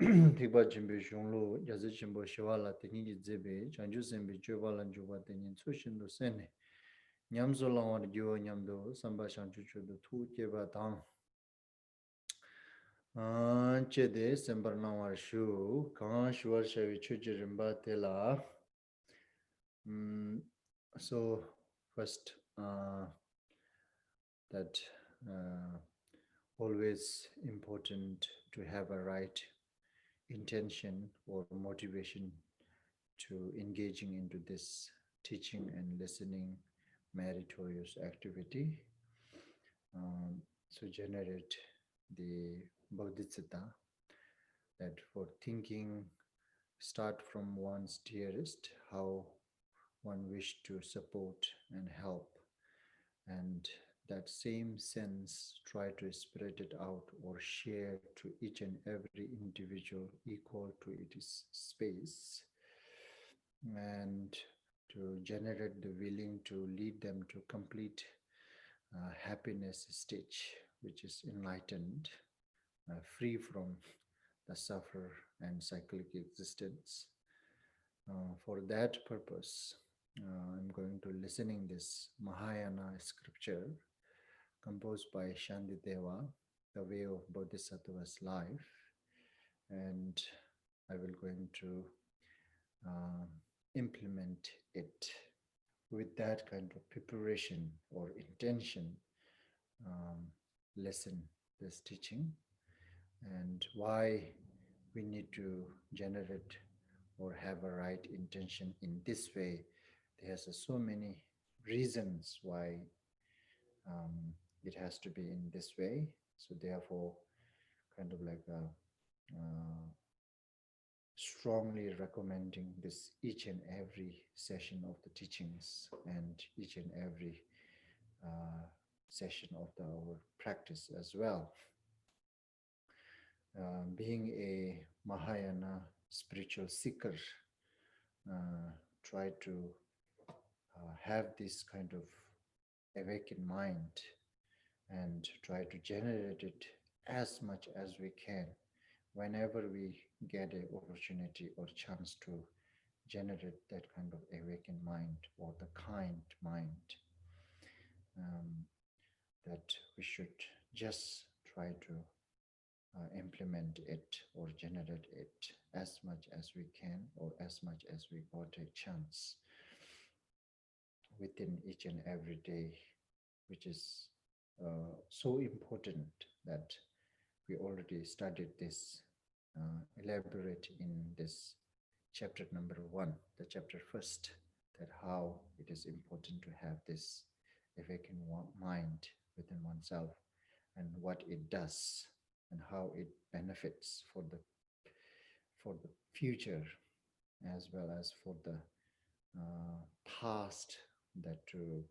Tiba Jimbe Shunglu, Yazi Chimbo Shivala, Tini Zebe, Chanju Sembe, Chuvala and Juba, Tenin Sushin Sene, Nyamzo Langwar Gyo Nyamdo, Samba Shanchuchu, the two Keba Tang. Chede, Sember Nawar Shu, Kan Shuar Shavi Chujirimba Tela. So, first, that always important to have a right intention or motivation to engaging into this teaching and listening meritorious activity. So generate the bodhicitta that for thinking start from one's dearest, how one wish to support and help, and that same sense try to spread it out or share to each and every individual equal to its space, and to generate the willing to lead them to complete happiness stage, which is enlightened, free from the suffer and cyclic existence. For that purpose, I'm going to listening this Mahayana scripture composed by Shantideva, the way of Bodhisattva's life, and I will going to implement it with that kind of preparation or intention. Listen this teaching and why we need to generate or have a right intention in this way. There's so many reasons why it has to be in this way. So therefore, kind of like strongly recommending this each and every session of the teachings and each and every session of our practice as well. Being a Mahayana spiritual seeker, try to have this kind of awakened mind and try to generate it as much as we can whenever we get an opportunity or chance to generate that kind of awakened mind or the kind mind, that we should just try to implement it or generate it as much as we can or as much as we got a chance within each and every day, which is so important that we already studied this, elaborate in this chapter number 1, the chapter first, that how it is important to have this awakened mind within oneself and what it does and how it benefits for the future as well as for the past, that to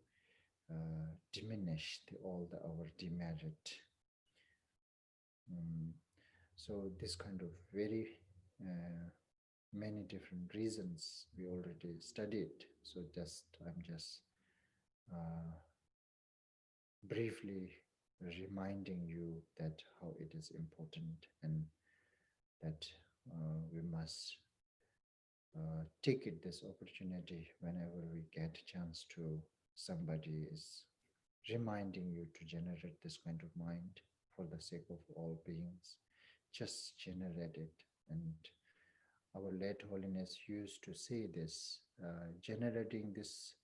diminish all our demerit. So this kind of very many different reasons we already studied. So I'm just briefly reminding you that how it is important and that we must take it this opportunity whenever we get a chance to somebody is reminding you to generate this kind of mind for the sake of all beings. Just generate it. And our late holiness used to say this, generating this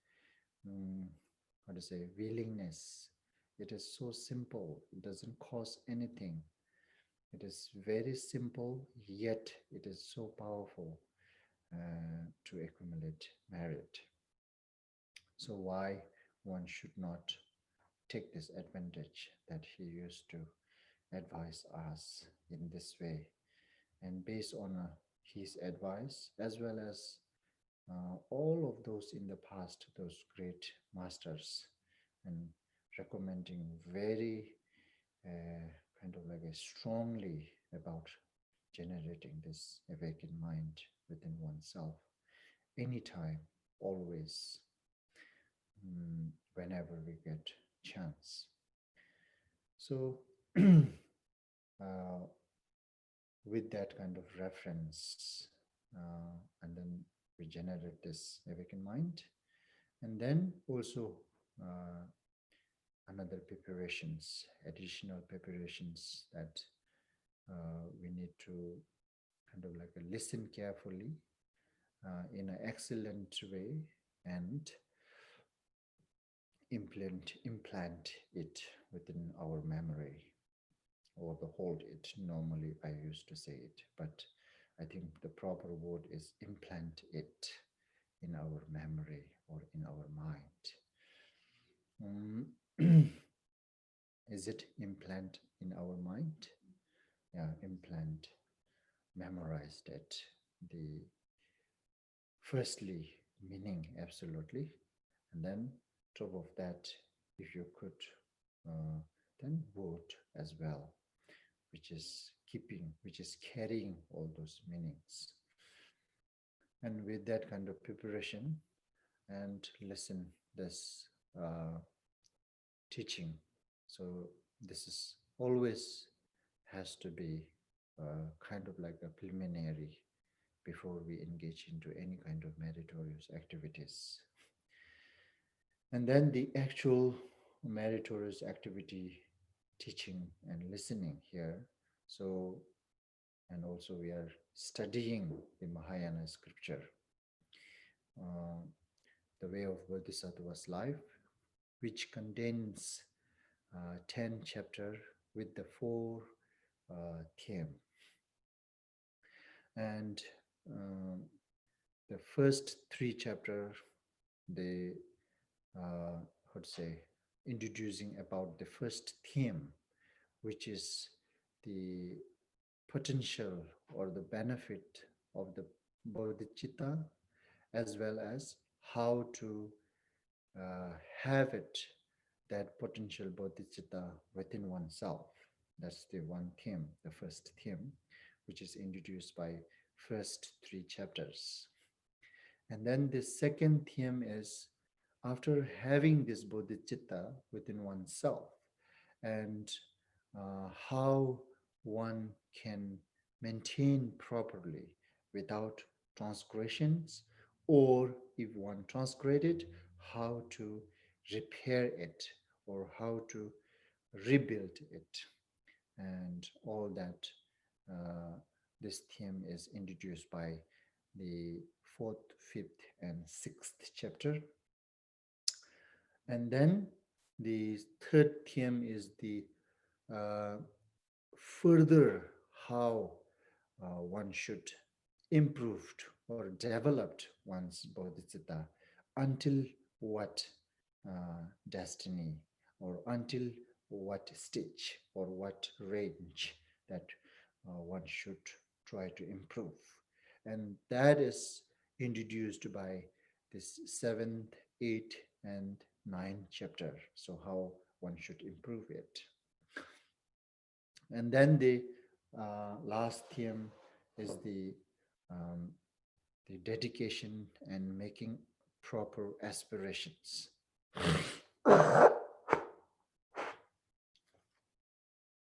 willingness. It is so simple, it doesn't cost anything. It is very simple, yet it is so powerful to accumulate merit. So why one should not take this advantage that he used to advise us in this way, and based on his advice as well as all of those in the past, those great masters, and recommending very kind of like a strongly about generating this awakened mind within oneself anytime, always, whenever we get chance. So with that kind of reference, and then we generate this awakened mind. And then also another preparations, additional preparations that we need to kind of like listen carefully in an excellent way and implant it within our memory, or the hold it. Normally I used to say it, but I think the proper word is implant it in our memory or in our mind. Is it implant in our mind? Yeah, implant, memorized it. The firstly meaning, absolutely, and then top of that, if you could, then word as well, which is carrying all those meanings. And with that kind of preparation, and listen this teaching. So this is always has to be kind of like a preliminary before we engage into any kind of meritorious activities. And then the actual meritorious activity, teaching and listening here. So, and also we are studying the Mahayana scripture, the way of Bodhisattva's life, which contains 10 chapter with the 4 theme. And the first 3 chapter, they how to say, introducing about the first theme, which is the potential or the benefit of the bodhicitta, as well as how to have it, that potential bodhicitta within oneself. That's the one theme, the first theme, which is introduced by first 3 chapters. And then the second theme is, after having this bodhicitta within oneself, and how one can maintain properly without transgressions, or if one transgressed, how to repair it or how to rebuild it. And all that, this theme is introduced by the 4th, 5th, and 6th chapter. And then the third theme is the further how one should improve or develop one's bodhicitta until what destiny, or until what stage or what range that one should try to improve. And that is introduced by this 7th, 8th, and 9th chapter. So how one should improve it. And then the last theme is the dedication and making proper aspirations,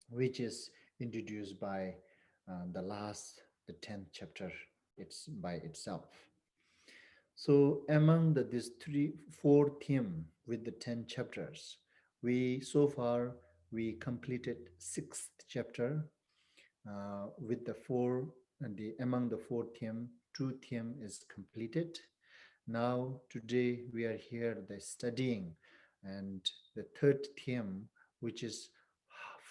which is introduced by the 10th chapter. It's by itself. So among these 4 theme with the 10 chapters, so far we completed 6th chapter with the 4, and among the 4 theme, 2 theme is completed. Now today we are here studying, and the 3rd theme, which is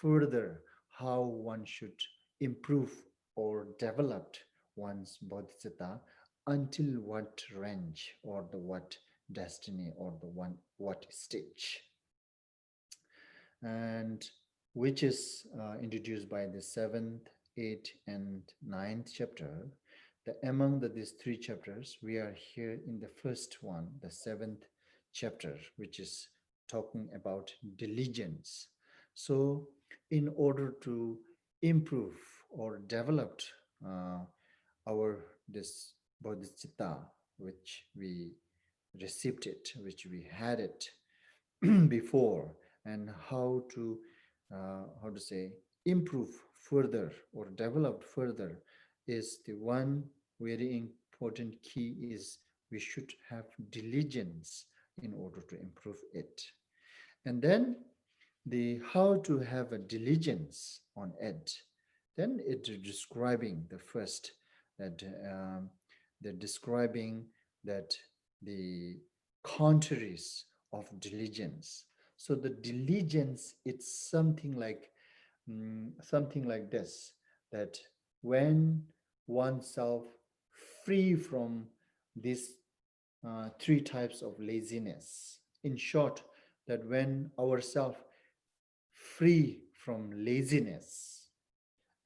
further how one should improve or develop one's bodhicitta until what range or the what destiny or the what stage, and which is introduced by the 7th, 8th, and 9th chapter. Among these 3 chapters, we are here in the first one, the 7th chapter, which is talking about diligence. So in order to improve or develop this bodhicitta, which we received it, which we had it before, and how to say, improve further or developed further is the one very important key is we should have diligence in order to improve it. And then the how to have a diligence on it, then it is describing the first that the describing that the contraries of diligence. So the diligence, it's something like this, that when oneself free from these three types of laziness. In short, that when ourself free from laziness,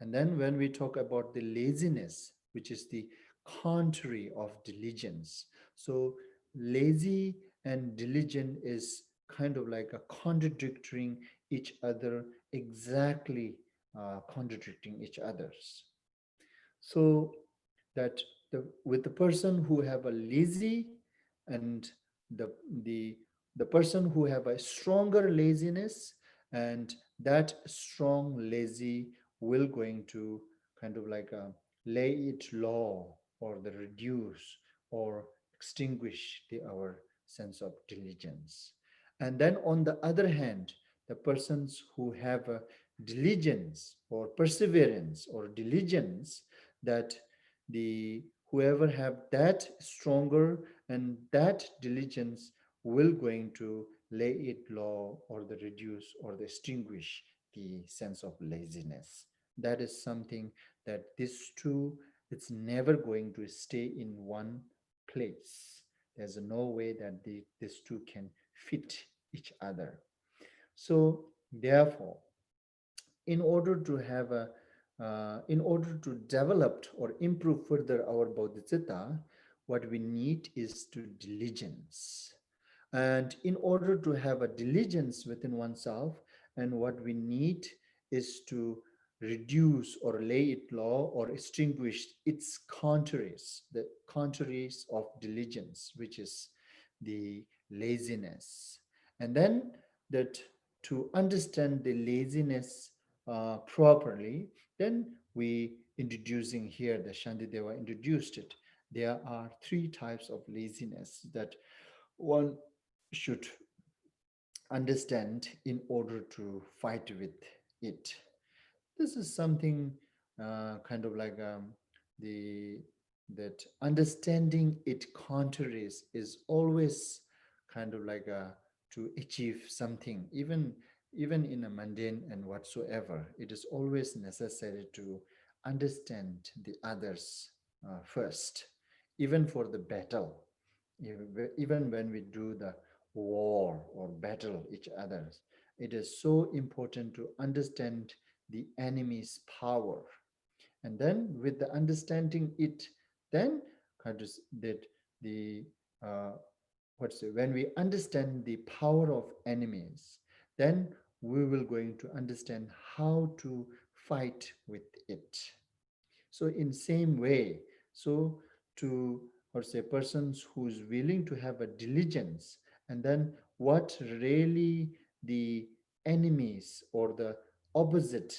and then when we talk about the laziness, which is the contrary of diligence. So lazy and diligent is kind of like a contradicting each other, exactly contradicting each others. So that with the person who have a lazy and the the the person who have a stronger laziness, and that strong lazy will going to kind of like lay it low or the reduce or extinguish our sense of diligence. And then on the other hand, the persons who have a diligence or perseverance or diligence, that the whoever have that stronger and that diligence will going to lay it low or the reduce or the extinguish the sense of laziness. That is something that these two, it's never going to stay in one place. There's no way that these two can fit each other. So therefore, in order to have a in order to develop or improve further our bodhicitta, what we need is to diligence. And in order to have a diligence within oneself, and what we need is to reduce or lay it low or extinguish its contraries, the contraries of diligence, which is the laziness. And then that to understand the laziness properly, then we introducing here, the Shantideva introduced it. There are three types of laziness that one should understand in order to fight with it. This is something kind of like the that understanding it contraries is always kind of like to achieve something, even in a mundane and whatsoever. It is always necessary to understand the others first, even for the battle, even when we do the war or battle each others. It is so important to understand the enemy's power. And then with the understanding it, then that the what's it, when we understand the power of enemies, then we will going to understand how to fight with it. So in same way, so to or say persons who's willing to have a diligence, and then what really the enemies or the opposite,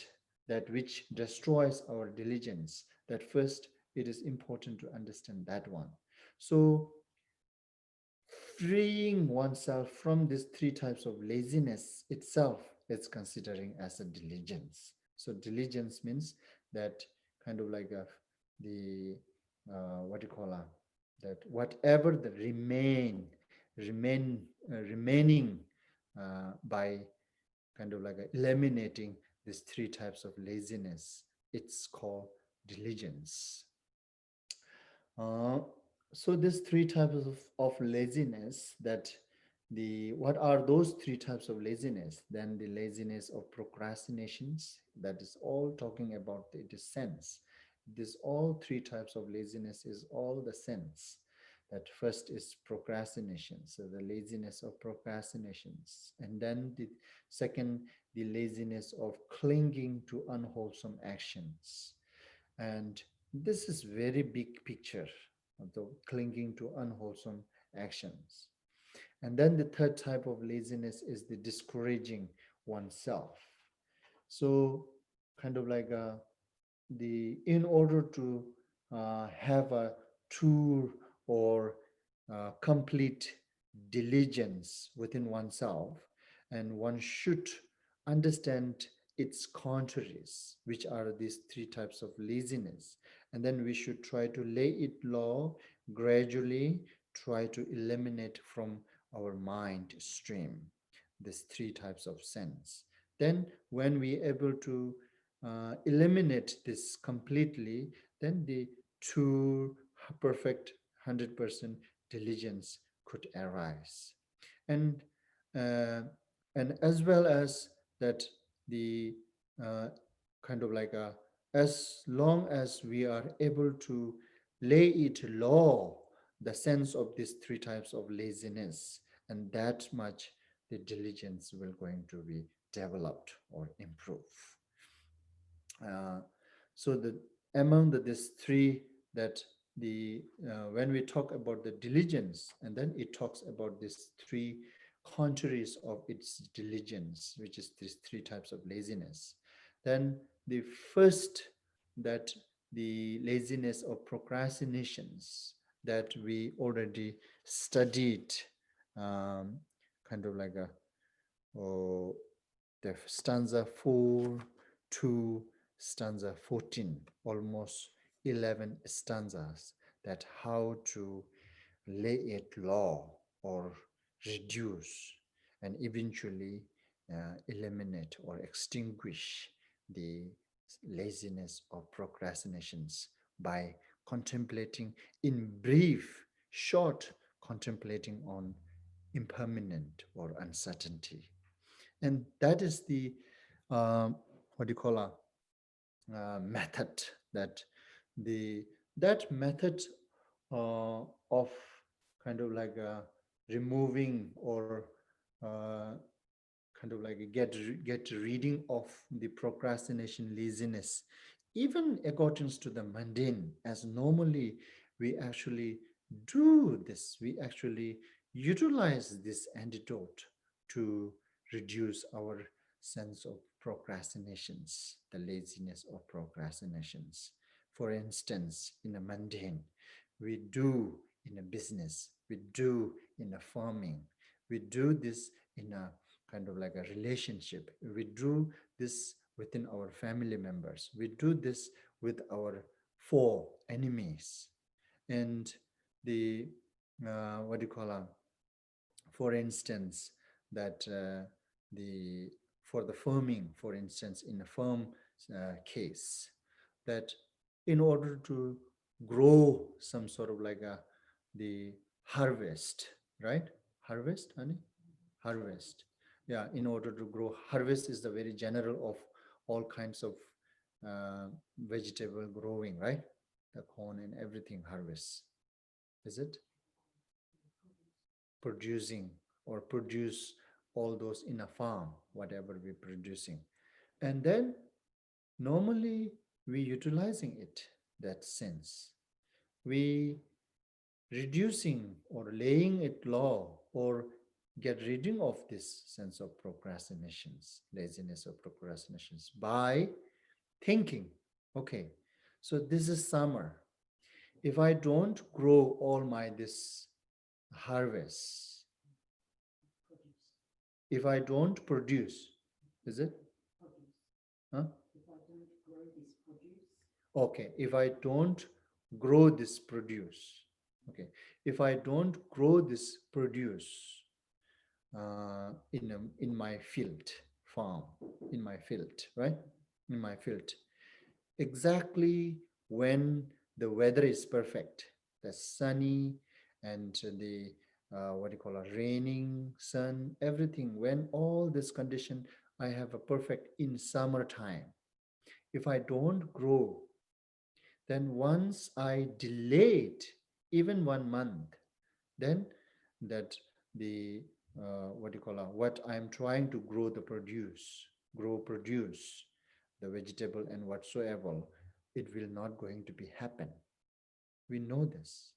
that which destroys our diligence, that first it is important to understand that one. So freeing oneself from these three types of laziness itself is considering as a diligence. So diligence means that kind of like the what do you call that whatever the remaining by kind of like eliminating these three types of laziness, it's called diligence. uh, so these three types of laziness, that the what are those three types of laziness? Then the laziness of procrastinations, that is all talking about the sense. This all three types of laziness is all the sense. That first is procrastination, so the laziness of procrastinations. And then the second, the laziness of clinging to unwholesome actions. And this is very big picture of the clinging to unwholesome actions. And then the third type of laziness is the discouraging oneself. So kind of like in order to have a true or complete diligence within oneself, and one should understand its contraries, which are these three types of laziness, and then we should try to lay it low, gradually try to eliminate from our mind stream these three types of sense. Then when we able to eliminate this completely, then the true perfect 100% diligence could arise. And uh, and as well as that, the uh, kind of like a, as long as we are able to lay it low, the sense of these three types of laziness, and that much the diligence will going to be developed or improve. uh, so the among these three, that the when we talk about the diligence, and then it talks about these three contraries of its diligence, which is these three types of laziness. Then the first, that the laziness of procrastinations, that we already studied, um, kind of like a, oh, the stanza 4 to stanza 14, almost 11 stanzas, that how to lay it low or reduce and eventually eliminate or extinguish the laziness or procrastinations by contemplating in brief, short, contemplating on impermanent or uncertainty. And that is the what do you call a method, that the that method of kind of like removing or uh, kind of like get reading of the procrastination, laziness, even according to the mundane, as normally we actually do this, we actually utilize this antidote to reduce our sense of procrastinations, the laziness of procrastinations. For instance, in a mundane, we do in a business, we do in a farming, we do this in a kind of like a relationship, we do this within our family members, we do this with our four enemies. And the what do you call for instance, that the for the firming, for instance, in a firm case, that in order to grow some sort of like a the harvest, right? Harvest, honey? Harvest. Yeah, in order to grow, harvest is the very general of all kinds of uh, vegetable growing, right? The corn and everything harvest. Is it? Producing or produce all those in a farm, whatever we're producing. And then normally we utilizing it, that sense. We reducing or laying it low or get rid of this sense of procrastinations, laziness or procrastinations by thinking, okay, so this is summer. If I don't grow all my this harvest, if I don't produce, is it? Huh? Okay, if I don't grow this produce, okay, if I don't grow this produce in my field, farm, in my field, right? In my field, exactly when the weather is perfect, the sunny and the what do you call a raining sun, everything, when all this condition I have a perfect in summertime. If I don't grow, then once I delayed even 1 month, then that the what do you call what I'm trying to grow the produce the vegetable and whatsoever, it will not going to be happen. We know this.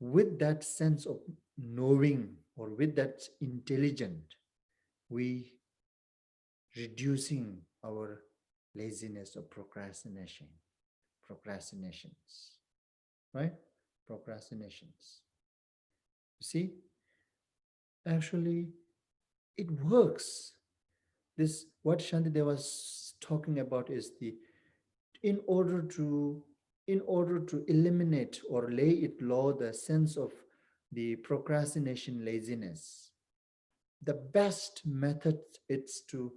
With that sense of knowing or with that intelligent, we reducing our laziness or procrastinations, right? Procrastinations. You see, actually, it works. This what Shantideva was talking about is the in order to eliminate or lay it low the sense of the procrastination laziness, the best method it's to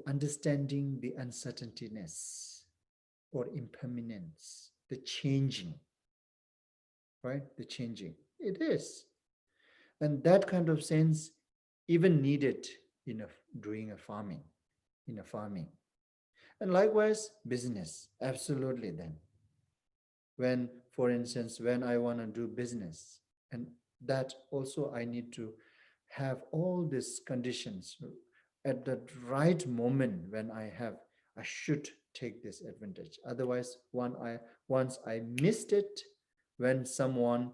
understanding the uncertaintiness or impermanence, the changing, right? The changing. It is. And that kind of sense even needed in doing a farming, in a farming. And likewise, business, absolutely then. When, for instance, when I want to do business, and that also I need to have all these conditions at the right moment when I should take this advantage. Otherwise, once I missed it, when someone,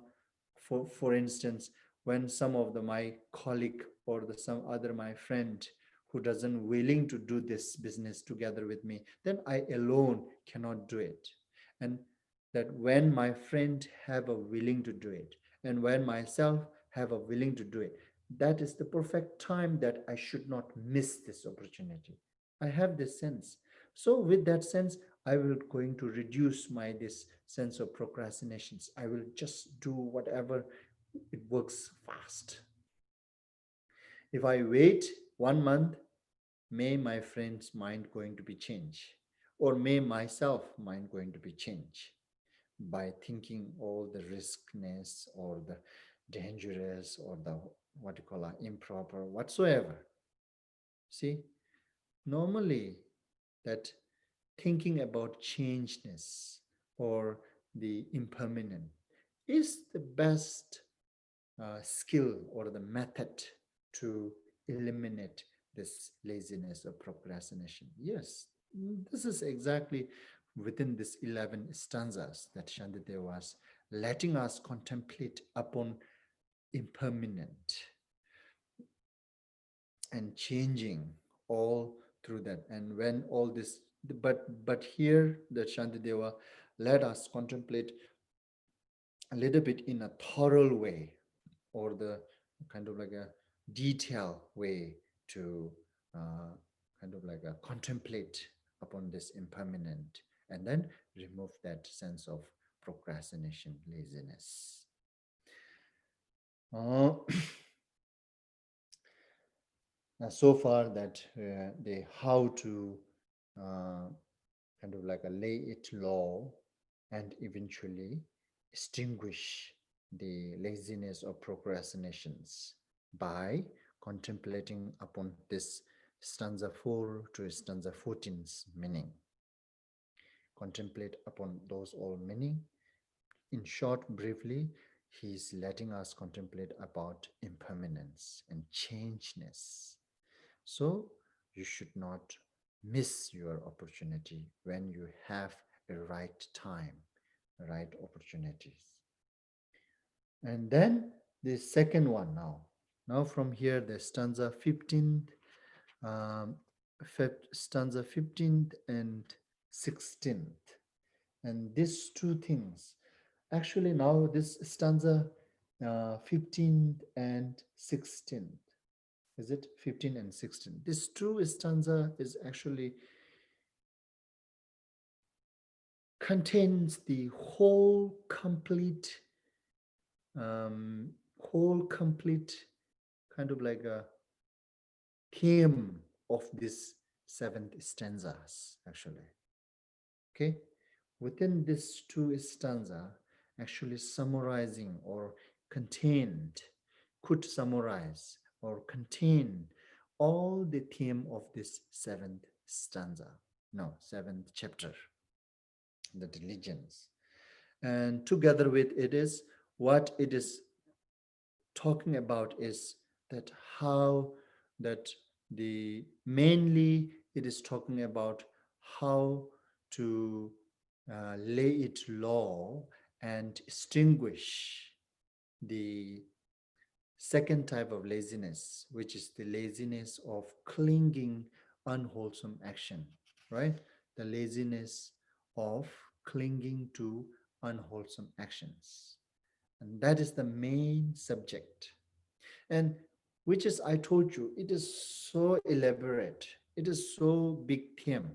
for instance, when some of my colleague or some other my friend who doesn't willing to do this business together with me, then I alone cannot do it. And that when my friend have a willing to do it, and when myself have a willing to do it, that is the perfect time that I should not miss this opportunity. I have this sense. So with that sense, I will going to reduce my this sense of procrastinations. I will just do whatever it works fast. If I wait 1 month, may my friend's mind going to be changed, or may myself mind going to be changed by thinking all the riskness or the dangerous or the what you call improper whatsoever. See, normally that thinking about changeness or the impermanent is the best skill or the method to eliminate this laziness or procrastination. Yes, this is exactly within this 11 stanzas that Shantideva was letting us contemplate upon impermanent and changing all through that. And when all this, but here the Shantideva let us contemplate a little bit in a thorough way, or the kind of like a detailed way to kind of like a contemplate upon this impermanent, and then remove that sense of procrastination, laziness. So far that the how to kind of like a lay it low and eventually extinguish the laziness or procrastinations by contemplating upon this stanza 4 to stanza 14's meaning. Contemplate upon those all meaning. In short, briefly, he is letting us contemplate about impermanence and changeness. So you should not miss your opportunity when you have a right time, right opportunities. And then the second one now. Now from here, the stanza 15th, stanza 15th and 16th. And these two things, actually now this stanza 15th and 16th, is it 15 and 16? This two stanza is actually contains the whole complete kind of like a theme of this seventh stanzas actually. Okay, within this two stanza, actually summarizing or contained, could summarize or contain all the theme of this seventh stanza, no, seventh chapter, the diligence. And together with it is what it is talking about is that how that the mainly it is talking about how to lay it low and extinguish the second type of laziness, which is the laziness of clinging unwholesome action. right? The laziness of clinging to unwholesome actions. And that is the main subject. And which is, I told you, it is so elaborate. It is so big theme.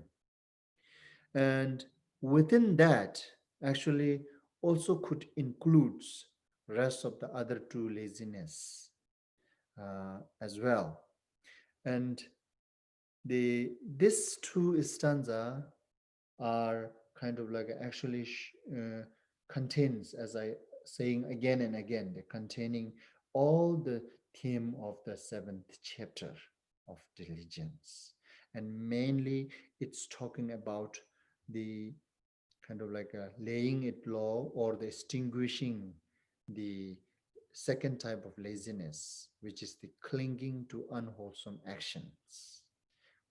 And within that, actually, also could includes rest of the other two laziness as well. And this two stanza are kind of like actually contains, as I saying again and again, they're containing all the theme of the seventh chapter of diligence. And mainly it's talking about the kind of like a laying it low or the extinguishing the second type of laziness, which is the clinging to unwholesome actions.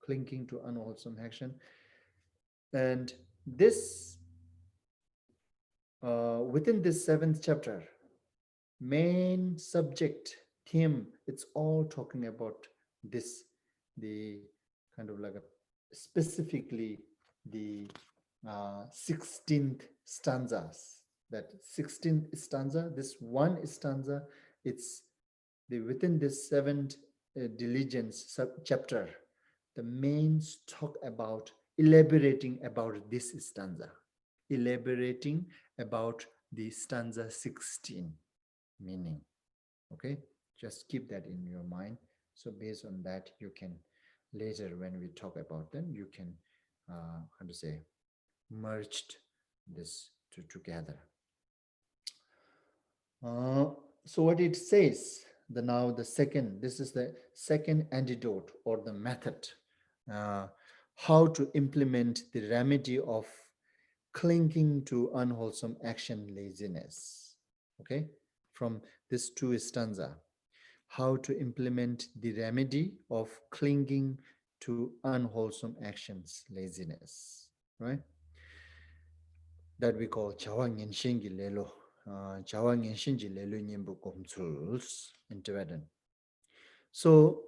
Clinging to unwholesome action. And this, within this seventh chapter, main subject, theme, it's all talking about this, the kind of like a specifically the 16th stanzas. That 16th stanza, this one stanza, it's the within this seventh diligence sub chapter, the mains talk about elaborating about this stanza, elaborating about the stanza 16 meaning. Okay, just keep that in your mind. So based on that, you can later when we talk about them, you can how to say merged this together. So what it says, now the second, this is the second antidote or the method, how to implement the remedy of clinging to unwholesome action, laziness. Okay, from this two stanza, how to implement the remedy of clinging to unwholesome actions, laziness, right? That we call Chawang Shingi Lelo. Chawang Shinji Lelo Nyimbu Komtsuls in Tibetan. So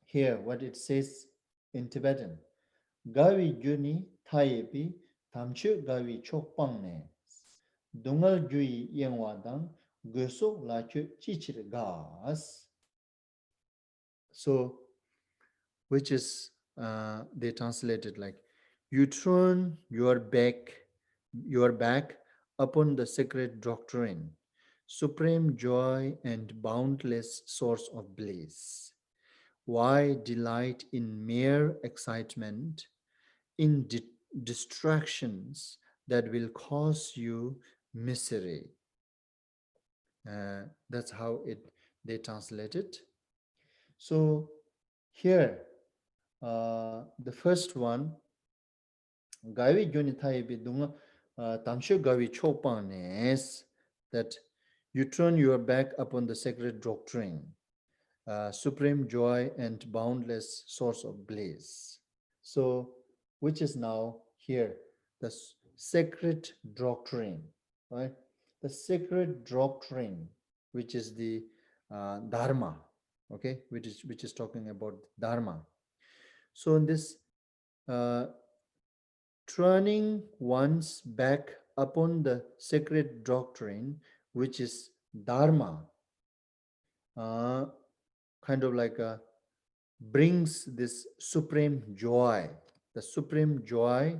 here what it says in Tibetan, Gawi Juni Tayepi Tamchu Gawi Chokpangne Dungal Jui Yengwadang Goso Lachu Chichir Gas. So which is they translated like, you turn your back upon the sacred doctrine, supreme joy and boundless source of bliss. Why delight in mere excitement, in distractions that will cause you misery? That's how they translate it. So here, the first one, Gavi Junitai Bidunga Tamshu Gavi Chopanes, that you turn your back upon the sacred doctrine, supreme joy and boundless source of bliss. So, which is now here, the sacred doctrine, right? The sacred doctrine, which is the Dharma, okay, which is talking about Dharma. So in this uh, turning one's back upon the sacred doctrine, which is Dharma, uh, kind of like brings this supreme joy, the supreme joy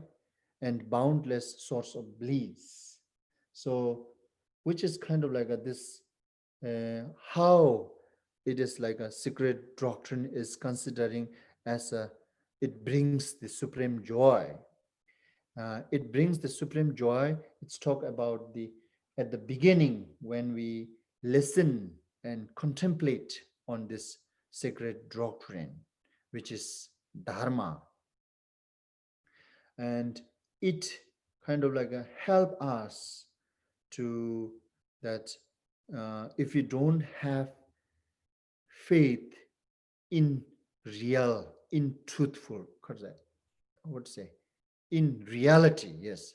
and boundless source of bliss. So, which is kind of like this, how it is like a secret doctrine is considering as it brings the supreme joy. It brings the supreme joy. It's talk about the at the beginning when we listen and contemplate on this sacred doctrine, which is Dharma, and it kind of like help us to that if you don't have faith in real, in truthful, I would say, in reality, yes.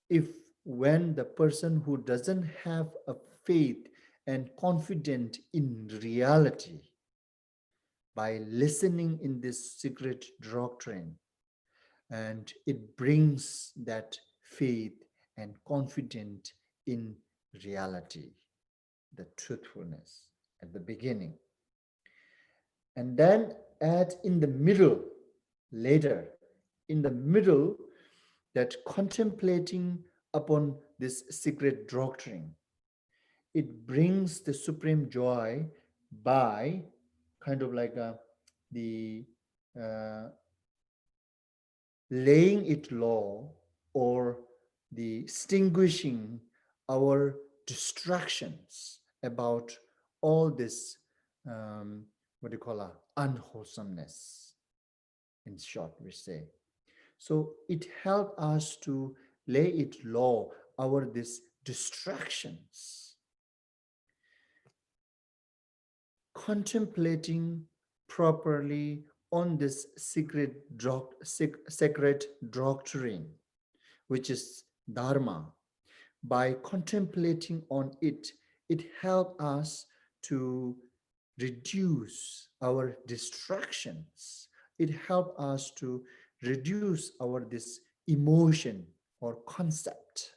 If when the person who doesn't have a faith and confident in reality, by listening in this secret doctrine, and it brings that faith and confidence in reality, the truthfulness at the beginning. And then in the middle, later, in the middle, that contemplating upon this secret doctrine, it brings the supreme joy by kind of like the uh, laying it low, or the extinguishing our distractions about all this, what do you call unwholesomeness, in short we say. So it helps us to lay it low, our this distractions, contemplating properly on this sacred doctrine, which is Dharma. By contemplating on it, it helps us to reduce our distractions. It helps us to reduce our this emotion or concept.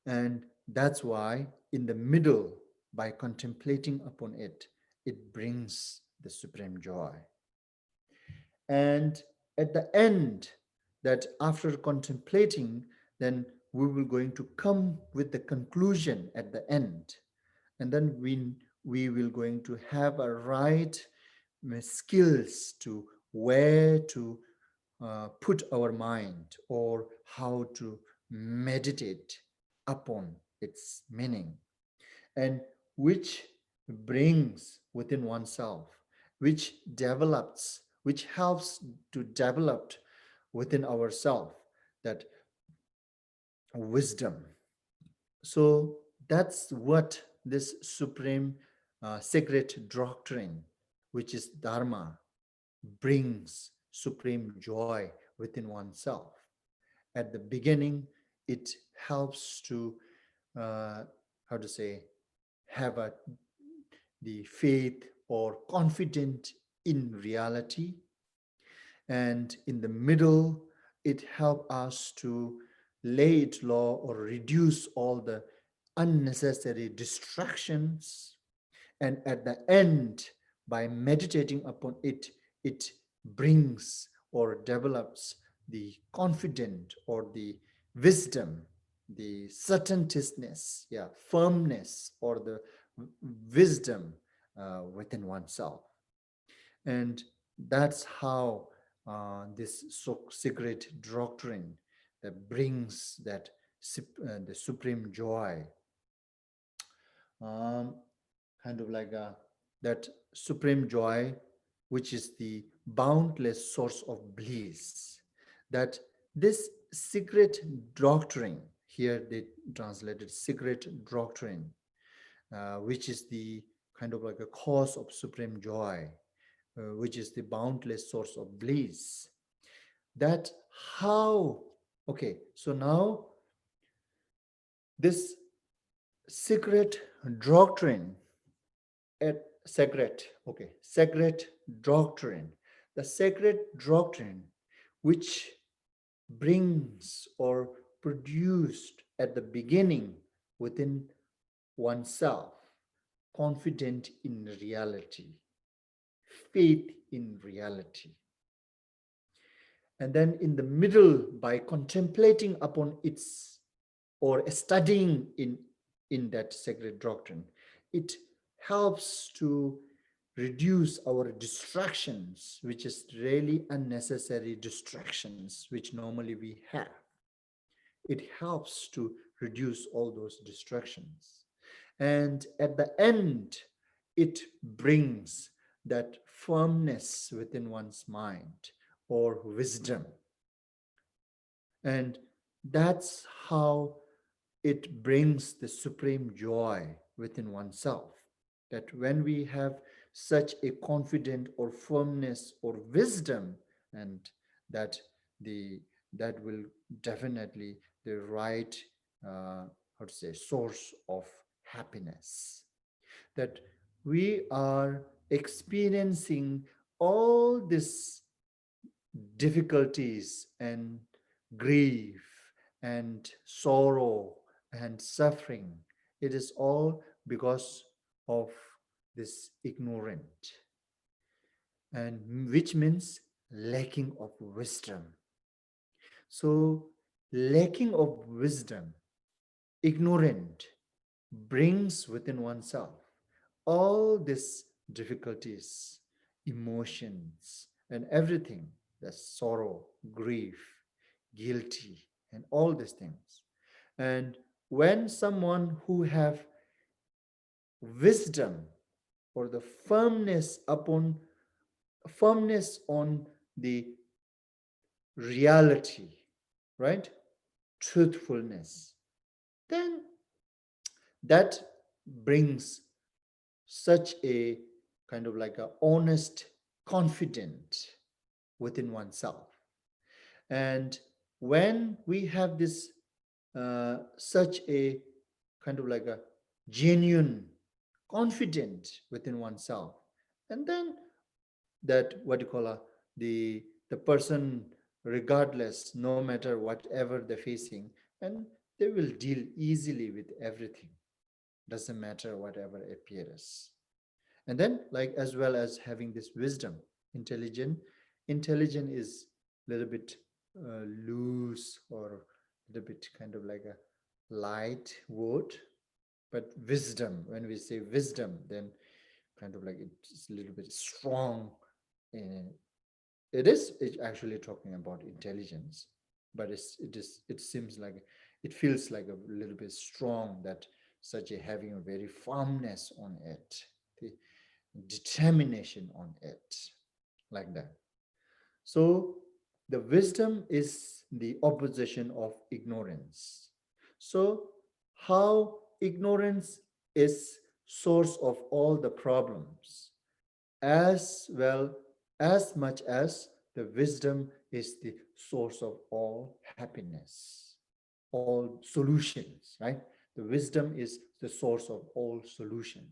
And that's why in the middle, by contemplating upon it, it brings the supreme joy. And at the end, that after contemplating, then we will going to come with the conclusion at the end. And then we will going to have a right skills to where to put our mind, or how to meditate upon its meaning, and which brings within oneself, which develops, which helps to develop within ourselves that wisdom. So that's what this supreme sacred doctrine, which is Dharma, brings supreme joy within oneself. At the beginning, it helps to, how to say, have the faith or confidence in reality. And in the middle, it helps us to lay it low or reduce all the unnecessary distractions. And at the end, by meditating upon it, it brings or develops the confidence or the wisdom, the certaintiness, firmness, or the wisdom within oneself. And that's how this secret doctrine that brings that the supreme joy, kind of like that supreme joy, which is the boundless source of bliss. That this secret doctrine, here they translated secret doctrine, which is the kind of like a cause of supreme joy, which is the boundless source of bliss. That how, okay, so now this secret doctrine, sacred doctrine, the sacred doctrine which brings or produced at the beginning within oneself confident in reality, faith in reality. And then in the middle, by contemplating upon its, or studying in that sacred doctrine, it helps to reduce our distractions, which is really unnecessary distractions, which normally we have. It helps to reduce all those distractions. And at the end, it brings that firmness within one's mind or wisdom. And that's how it brings the supreme joy within oneself. That when we have such a confidence or firmness or wisdom, and that that will definitely the right how to say source of happiness, that we are experiencing all this difficulties and grief and sorrow and suffering, it is all because of this ignorant, and which means lacking of wisdom. So lacking of wisdom, ignorant, brings within oneself all these difficulties, emotions, and everything, the sorrow, grief, guilty, and all these things. And when someone who have wisdom or the firmness on the reality, right? Truthfulness, then that brings such a kind of like a honest confident within oneself. And when we have this such a kind of like a genuine confident within oneself, and then that what you call the person, regardless, no matter whatever they're facing, and they will deal easily with everything, doesn't matter whatever appears. And then like as well as having this wisdom, intelligent is a little bit loose or a little bit kind of like a light word, but wisdom, when we say wisdom, then kind of like it's a little bit strong. uh, it's actually talking about intelligence, but it seems like it feels like a little bit strong, that such a having a very firmness on it, the determination on it, like that. So the wisdom is the opposition of ignorance. So how ignorance is source of all the problems, as well as much as the wisdom is the source of all happiness, all solutions, right? The wisdom is the source of all solutions.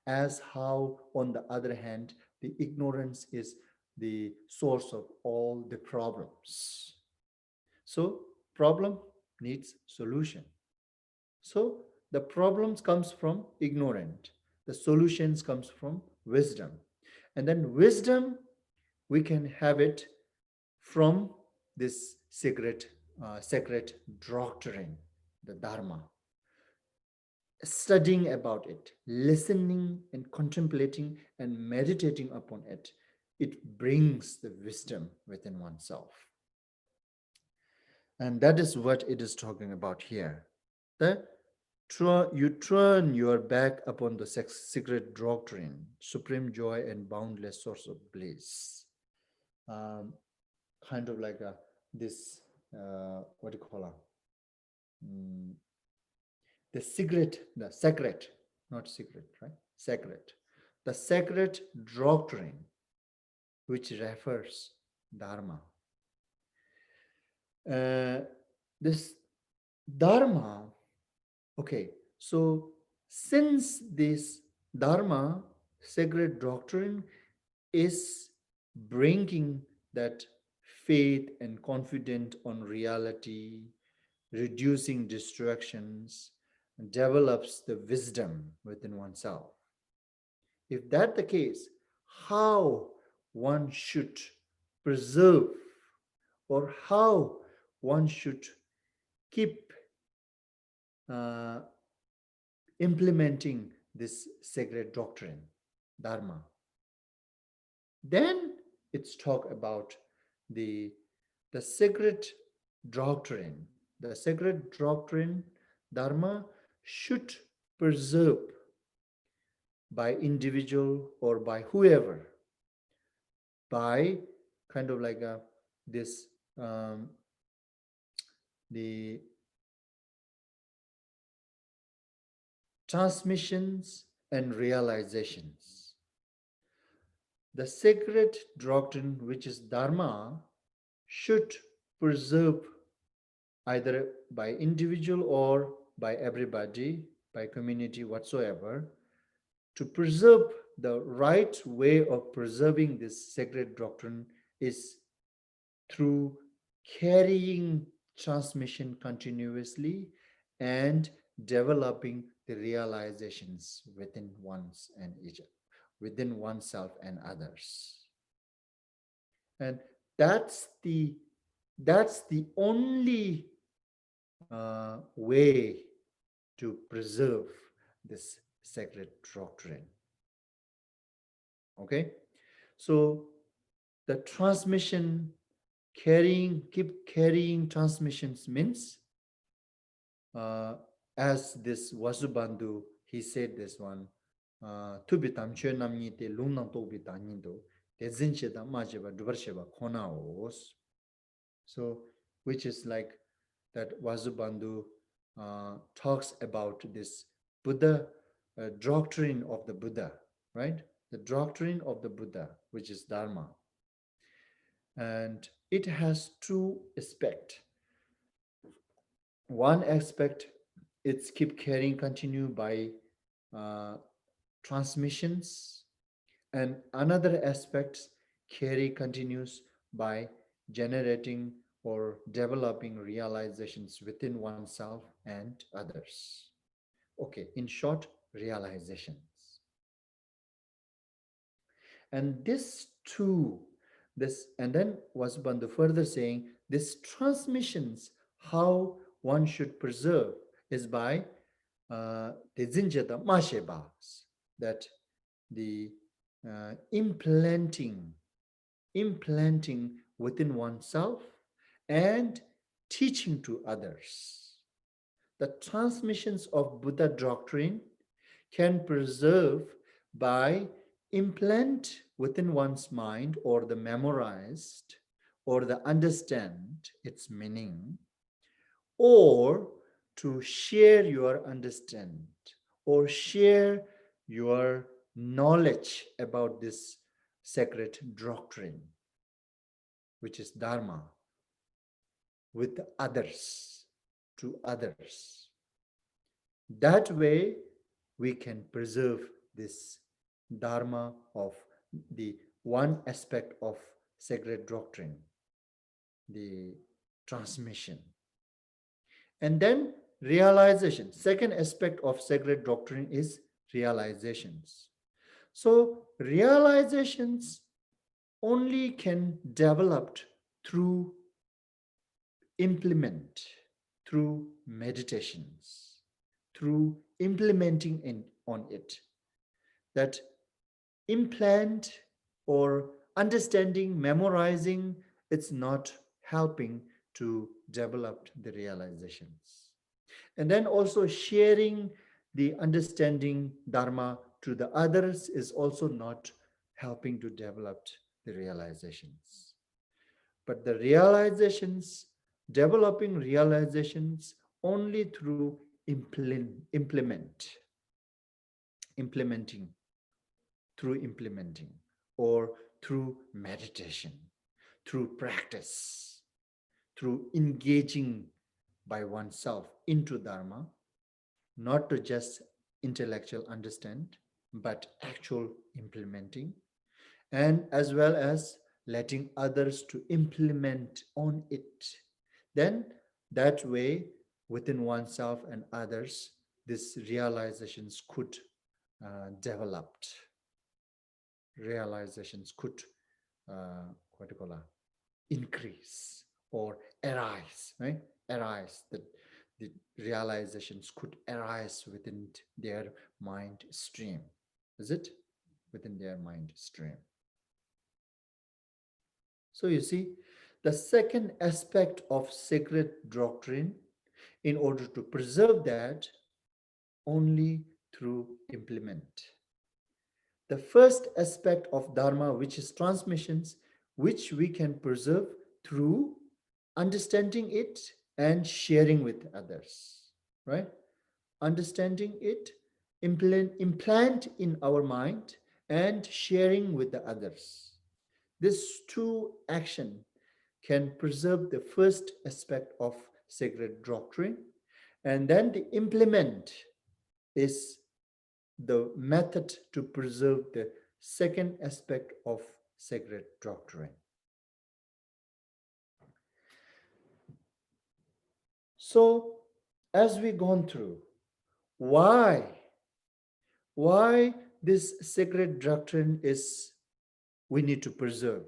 As how, on the other hand, the ignorance is the source of all the problems. So, problem needs solution. So, the problems comes from ignorant. The solutions comes from wisdom. And then wisdom, we can have it from this sacred doctrine, the Dharma. Studying about it, listening and contemplating and meditating upon it, it brings the wisdom within oneself. And that is what it is talking about here. That you turn your back upon the secret doctrine, supreme joy and boundless source of bliss. Um, Kind of like this, what do you call it? The sacred, not secret, right? Sacred. The sacred doctrine, which refers Dharma. This Dharma, okay, so since this Dharma, sacred doctrine, is bringing that faith and confidence on reality, reducing distractions, develops the wisdom within oneself. If that the case, how one should preserve, or how one should keep uh, implementing this sacred doctrine, Dharma, then it's talk about the the sacred doctrine. The sacred doctrine, Dharma, should preserve by individual or by whoever, by kind of like this the transmissions and realizations. The sacred doctrine, which is Dharma, should preserve either by individual or by everybody, by community whatsoever, to preserve the right way of preserving this sacred doctrine is through carrying transmission continuously and developing the realizations within within oneself and others. And that's the only way to preserve this sacred doctrine. Okay, so the transmission, keep carrying transmissions means, as this Vasubandhu, he said this one, tubi tamche namni te lungnang tobi tanindo, te zinche da majeba dubarsheba kona os. So, which is like that Vasubandhu talks about this Buddha doctrine of the Buddha, right? The doctrine of the Buddha, which is Dharma. And it has two aspects. One aspect, it's keep carrying continue by transmissions, and another aspect, carry continues by generating or developing realizations within oneself and others. Okay, in short, realizations. And and then Vasubandhu further saying, this transmissions, how one should preserve is by that the implanting within oneself and teaching to others. The transmissions of Buddha doctrine can preserve by implant within one's mind, or the memorized, or the understand its meaning, or to share your understand or share your knowledge about this sacred doctrine, which is Dharma, with others, to others. That way, we can preserve this Dharma of the one aspect of sacred doctrine, the transmission. And then realization. Second aspect of sacred doctrine is realizations. So realizations only can develop through through meditations, through implementing on it. That implant or understanding, memorizing, it's not helping to develop the realizations. And then also sharing the understanding Dharma to the others is also not helping to develop the realizations. But the realizations, developing realizations only through implementing, or through meditation, through practice, through engaging by oneself into Dharma, not to just intellectual understand, but actual implementing, and as well as letting others to implement on it. Then that way, within oneself and others, these realizations could develop. Realizations could increase or arise, right? Arise, that the realizations could arise within their mind stream. Is it? Within their mind stream. So you see, the second aspect of sacred doctrine, in order to preserve that, only through implement. The first aspect of Dharma, which is transmissions, which we can preserve through understanding it and sharing with others, right? Understanding it, implant in our mind, and sharing with the others. This two action can preserve the first aspect of sacred doctrine, and then the implement is the method to preserve the second aspect of sacred doctrine. So, as we gone through, why? Why this sacred doctrine is we need to preserve,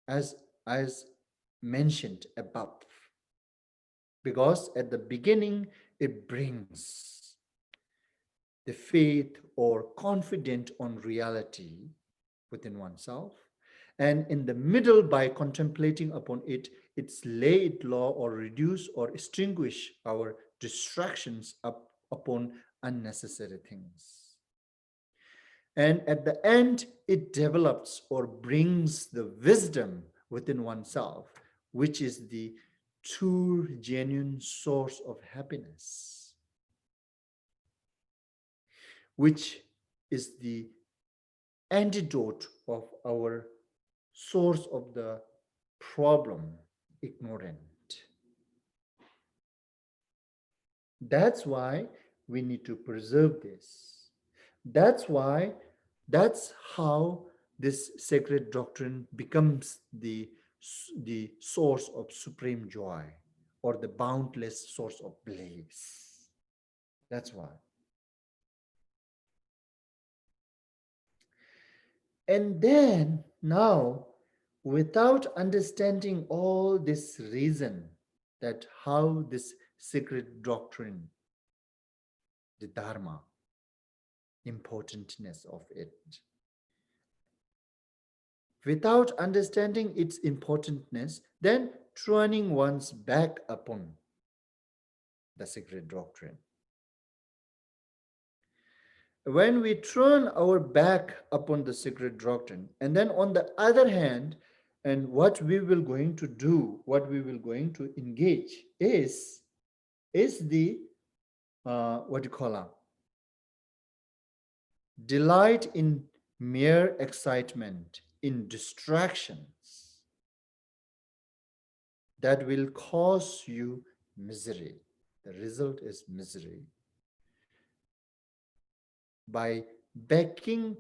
as as mentioned above. Because at the beginning, it brings the faith or confident on reality within oneself. And in the middle, by contemplating upon it, it's lay it low or reduce or extinguish our distractions upon unnecessary things. And at the end, it develops or brings the wisdom within oneself, which is the true, genuine source of happiness, which is the antidote of our source of the problem, ignorant. That's why we need to preserve this. That's why, that's how this sacred doctrine becomes the source of supreme joy or the boundless source of bliss. That's why. And then now, without understanding all this reason that how this sacred doctrine, the Dharma, importantness of it, without understanding its importantness, then turning one's back upon the sacred doctrine. When we turn our back upon the sacred doctrine, and then on the other hand, and what we will going to do, what we will going to engage is the what do you call it? Delight in mere excitement, in distractions that will cause you misery. The result is misery. By backing,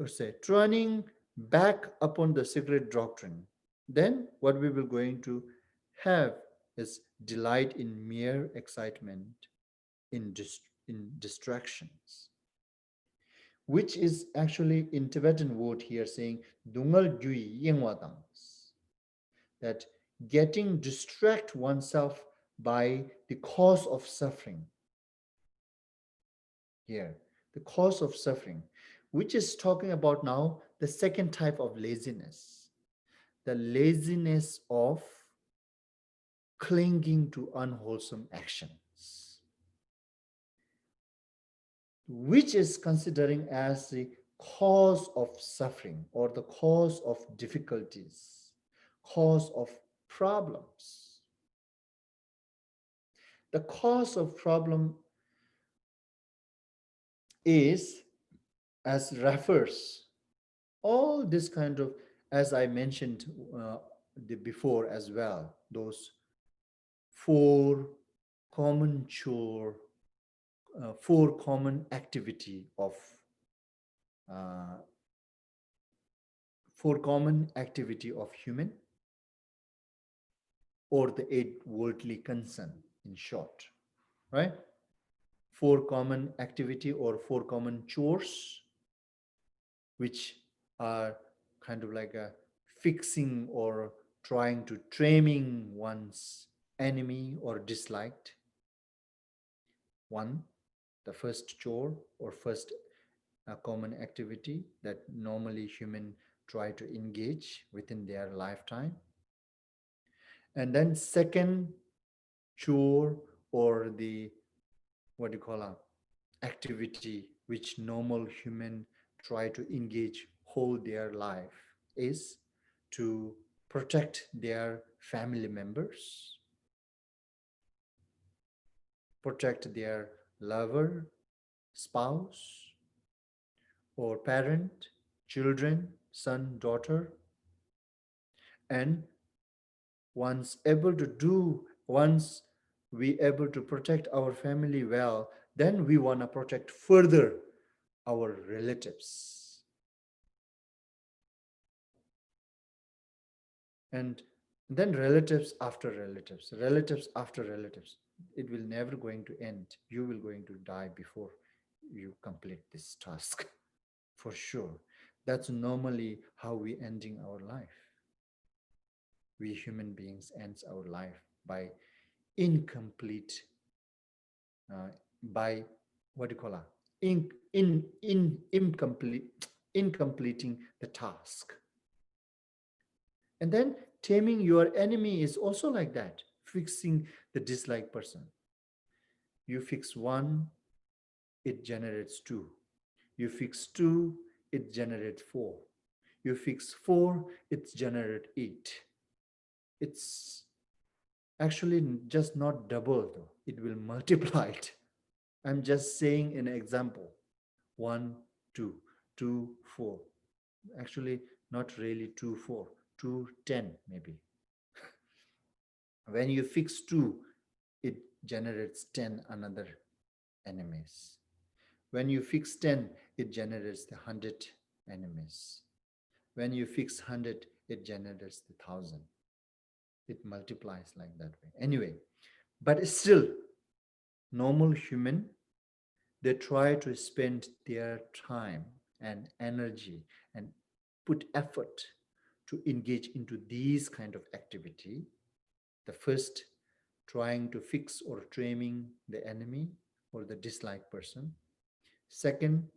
say, turning back upon the sacred doctrine, then what we will going to have is delight in mere excitement, in distractions, which is actually in Tibetan word here saying dungal gui yingwadangs, that getting distract oneself by the cause of suffering here, the cause of suffering, which is talking about now the second type of laziness, the laziness of clinging to unwholesome actions, which is considering as the cause of suffering or the cause of difficulties, cause of problems. The cause of problem is, as refers all this kind of, as I mentioned before as well, those four common chore, four common activity of uh, four common activity of human, or the eight worldly concern, in short, right? Four common activity or four common chores, which are kind of like a fixing or trying to taming one's enemy or disliked one. The first chore or first common activity that normally human try to engage within their lifetime. And then second chore or the what do you call a activity which normal human try to engage whole their life is to protect their family members, protect their lover, spouse, or parent, children, son, daughter. And once we able to protect our family well, then we want to protect further our relatives. And Then relatives after relatives, relatives after relatives. It will never going to end. You will going to die before you complete this task, for sure. That's normally how we ending our life. We human beings ends our life by incomplete, uh, by what do you call it? Incompleting the task. And then taming your enemy is also like that, fixing the dislike person. You fix one, it generates two. You fix two, it generates four. You fix four, it generates eight. It's actually just not double though, it will multiply it. I'm just saying an example. One, two, two, four. Actually, not really two, four, two, 10 maybe. When you fix two, it generates 10 another enemies. When you fix 10, it generates the 100 enemies. When you fix 100, it generates the 1,000. It multiplies like that way. Anyway, but still, normal human, they try to spend their time and energy and put effort to engage into these kind of activity. The first, trying to fix or taming the enemy or the disliked person. Second,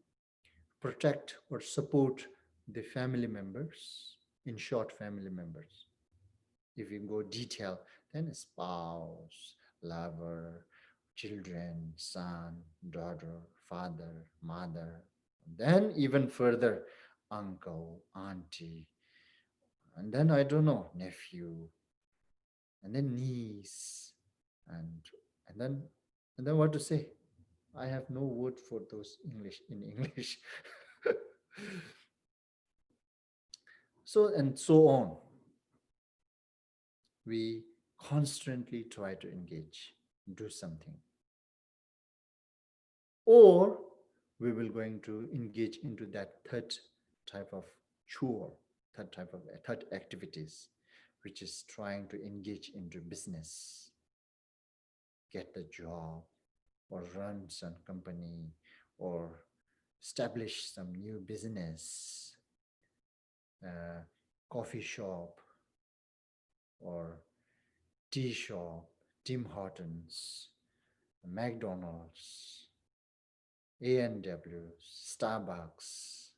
protect or support the family members, in short, family members. If you go detail, then spouse, lover, children, son, daughter, father, mother, then even further, uncle, auntie, and then I don't know, nephew, and then niece, and and then and then what to say? I have no word for those English in English. So and so on. We constantly try to engage, do something. Or we will going to engage into that third type of chore, third type of third activities, which is trying to engage into business, get the job, or run some company, or establish some new business, uh, coffee shop, or tea shop, Tim Hortons, McDonald's, A&W, Starbucks,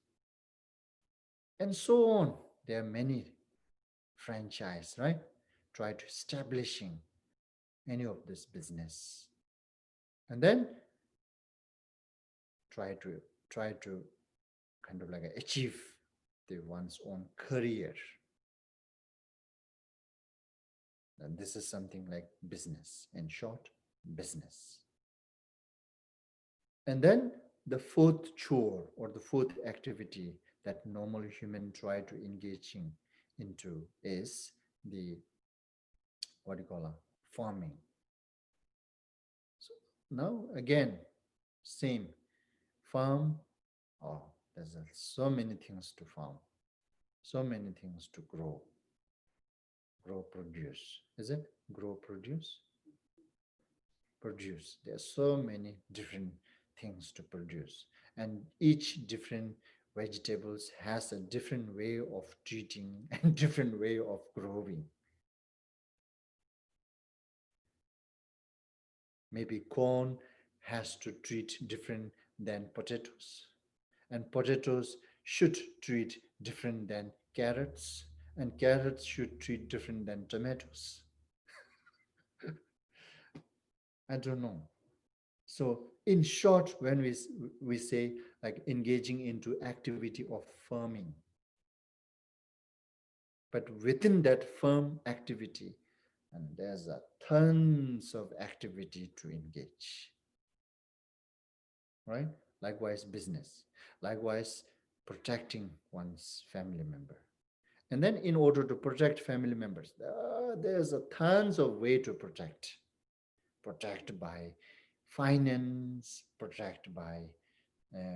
and so on. There are many franchise, right? Try to establishing any of this business, and then try to try to kind of like achieve the one's own career. And this is something like business, in short, business. And then the fourth chore or the fourth activity that normal human try to into is the what do you call it, farming. So now again, same farm. Oh, there's so many things to farm, so many things to grow, produce. Is it grow, produce? There are so many different things to produce, and each different vegetables has a different way of treating and different way of growing. Maybe corn has to treat different than potatoes, and potatoes should treat different than carrots, and carrots should treat different than tomatoes. I don't know. So in short, when we say like engaging into activity of farming, but within that farm activity, and there's a tons of activity to engage, right? Likewise, business. Likewise, protecting one's family member. And then in order to protect family members, there's a tons of way to protect. Protect by finance, protect by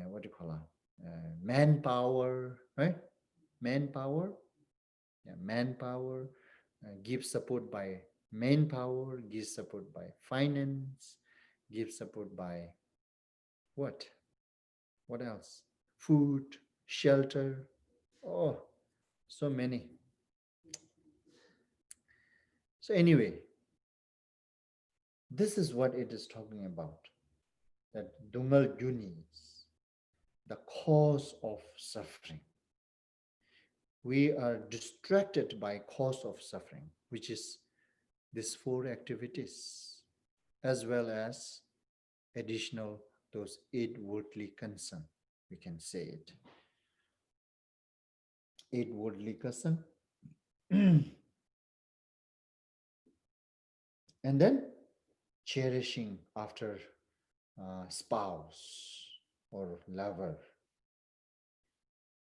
what do you call it? Manpower, right? Manpower, yeah, manpower, give support by manpower, give support by finance, give support by what? What else? Food, shelter. Oh, so many. So, anyway, this is what it is talking about, that Dungal Juni is the cause of suffering. We are distracted by cause of suffering, which is these four activities, as well as additional those eight worldly concern. We can say it. Eight worldly concern. And then cherishing after spouse or lover,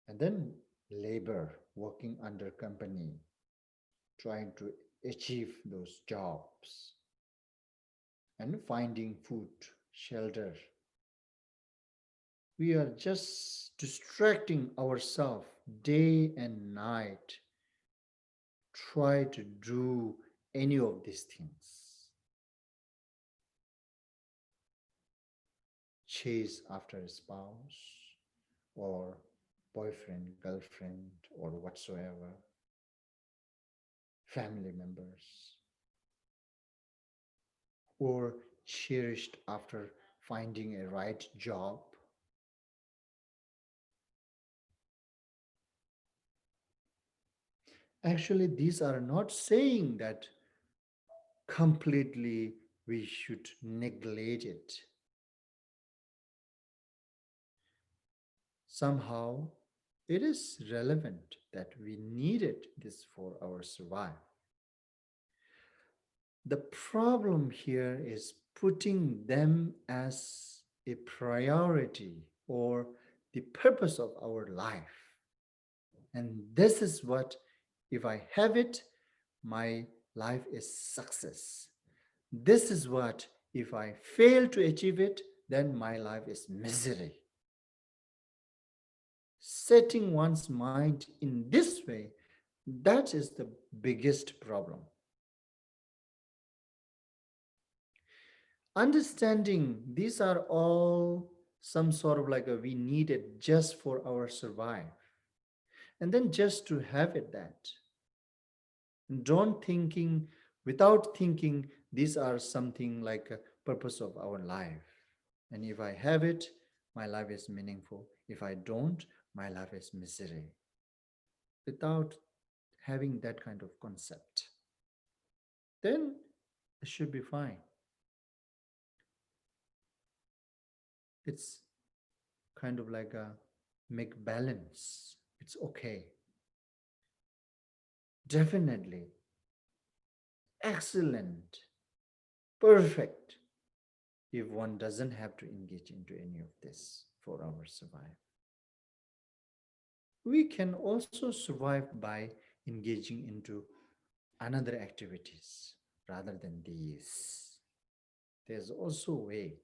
and then labor, working under company, trying to achieve those jobs, and finding food, shelter. We are just distracting ourselves day and night, try to do any of these things. Chase after a spouse or boyfriend, girlfriend, or whatsoever, family members, or cherished after finding a right job. Actually, these are not saying that completely we should neglect it. Somehow, it is relevant that we needed this for our survival. The problem here is putting them as a priority or the purpose of our life. And this is what, if I have it, my life is success. This is what, if I fail to achieve it, then my life is misery. Setting one's mind in this way, that is the biggest problem. Understanding these are all some sort of like a we need it just for our survive, and then just to have it that. Don't thinking, without thinking, these are something like a purpose of our life. And if I have it, my life is meaningful. If I don't, my life is misery. Without having that kind of concept, then it should be fine. It's kind of like a make balance. It's okay. Definitely. Excellent. Perfect. If one doesn't have to engage into any of this for our survival. We can also survive by engaging into another activities rather than these. There's also a way.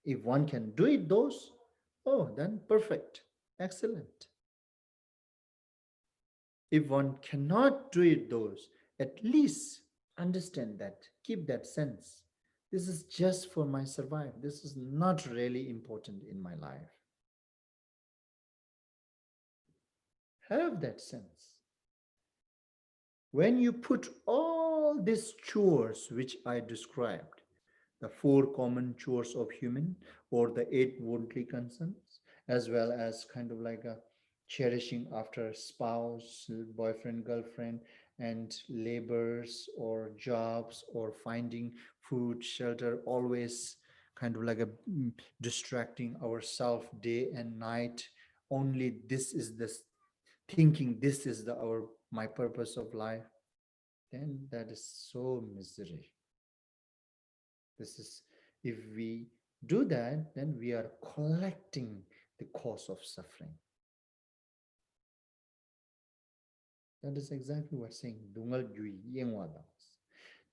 If one can do it those, oh, then perfect. Excellent. If one cannot do it those, at least understand that, keep that sense. This is just for my survive. This is not really important in my life. Have that sense. When you put all these chores which I described, the four common chores of human or the eight worldly concerns, as well as kind of like a cherishing after spouse, boyfriend, girlfriend, and labors or jobs or finding food, shelter, always kind of like a distracting ourselves day and night. Only this is this thinking this is the our my purpose of life, then that is so misery. This is, if we do that, then we are collecting the cause of suffering. That is exactly what saying Dungal Jui Yengwa,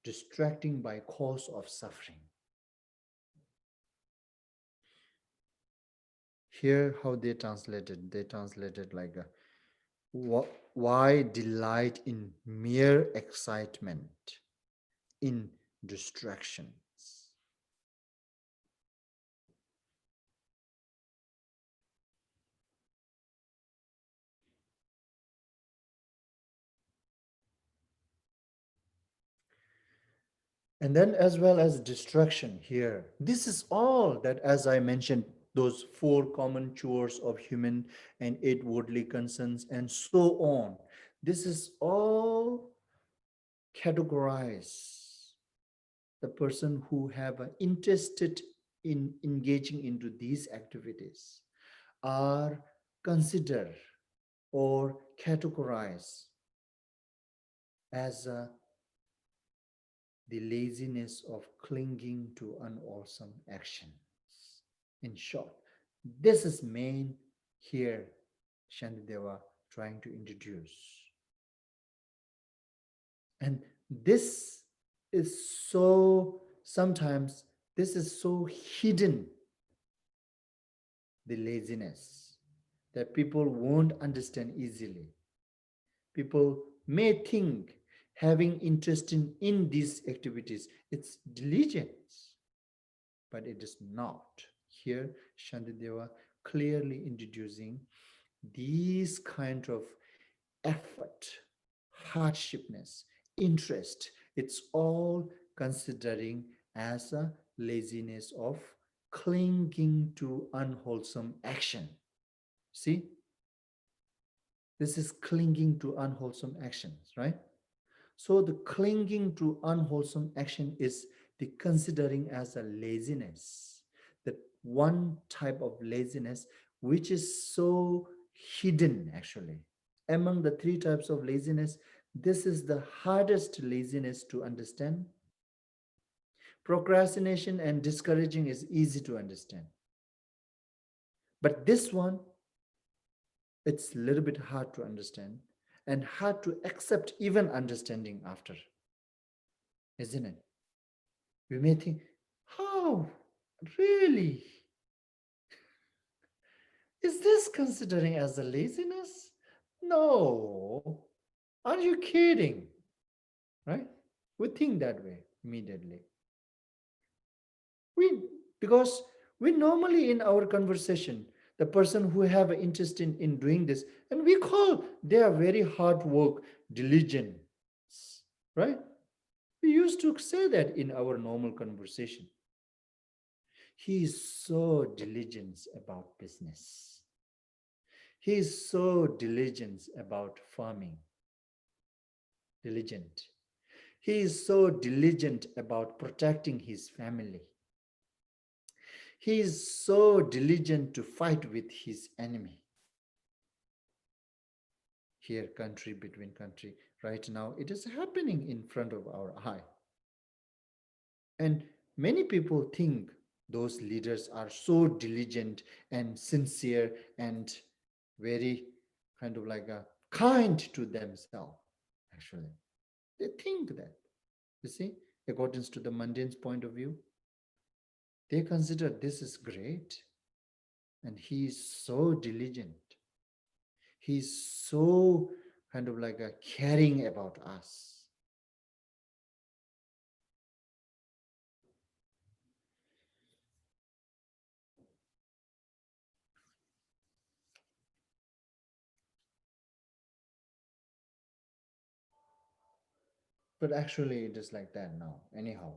distracting by cause of suffering. Here, how they translated like Why delight in mere excitement, in distractions? And then, as well as destruction here, this is all that, as I mentioned, those four common chores of human and eight worldly concerns, and so on. This is all categorized. The person who have an interested in engaging into these activities are considered or categorized as the laziness of clinging to unwholesome actions. In short, this is main here Shantideva trying to introduce. And this is so, sometimes this is so hidden, the laziness, that people won't understand easily. People may think having interest in these activities, it's diligence, but it is not. Here, Shantideva clearly introducing these kind of effort, hardshipness, interest, it's all considering as a laziness of clinging to unwholesome action. See, this is clinging to unwholesome actions, right? So the clinging to unwholesome action is the considering as a laziness, that one type of laziness which is so hidden actually. Among the three types of laziness, this is the hardest laziness to understand. Procrastination and discouraging is easy to understand. But this one, it's a little bit hard to understand and hard to accept even understanding after, isn't it? We may think, how? Really? Is this considering as a laziness? No. Are you kidding? Right? We think that way immediately. We because we normally in our conversation, the person who have an interest in doing this, and we call they are very hard work, diligent, right? We used to say that in our normal conversation. He is so diligent about business. He is so diligent about farming. Diligent. He is so diligent about protecting his family. He is so diligent to fight with his enemy. Here, country between country, right now, it is happening in front of our eye. And many people think those leaders are so diligent and sincere and very kind of like a kind to themselves, actually. They think that, you see, according to the mundane's point of view, they consider this is great and he is so diligent. He's so kind of like a caring about us. But actually, it is like that now, anyhow.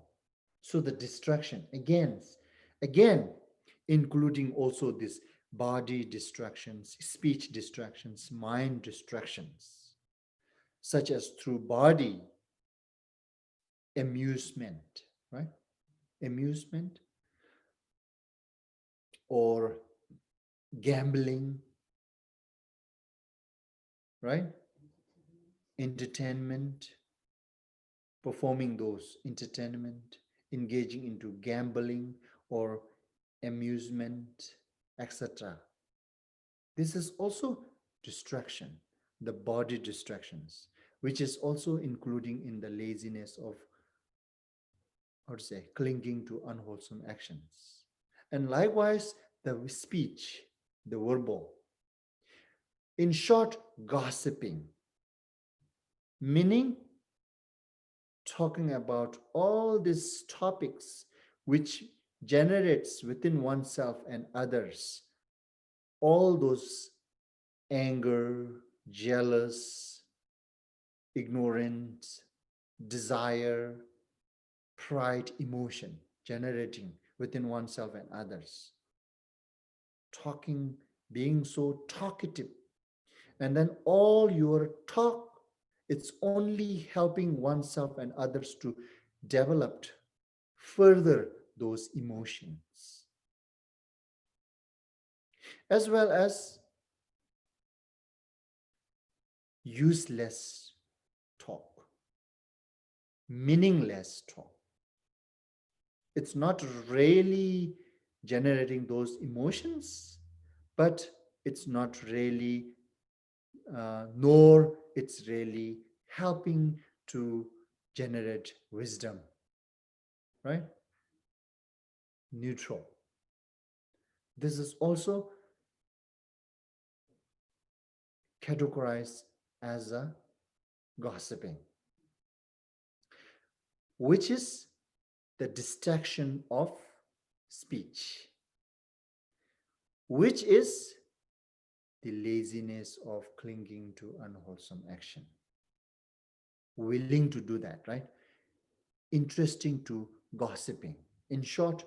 So the distraction, again, including also this body distractions, speech distractions, mind distractions, such as through body amusement, right? Amusement or gambling, right? Entertainment, performing those entertainment, engaging into gambling or amusement, etc. This is also distraction, the body distractions, which is also including in the laziness of, how to say, clinging to unwholesome actions. And likewise, the speech, the verbal. In short, gossiping, meaning talking about all these topics which generates within oneself and others all those anger, jealous, ignorance, desire, pride, emotion generating within oneself and others. Talking, being so talkative, and then all your talk, it's only helping oneself and others to develop further those emotions, as well as useless talk, meaningless talk. It's not really generating those emotions, but it's not really, nor it's really helping to generate wisdom, right? Neutral. This is also categorized as a gossiping, which is the distraction of speech, which is the laziness of clinging to unwholesome action. Willing to do that, right? Interesting to gossiping. In short,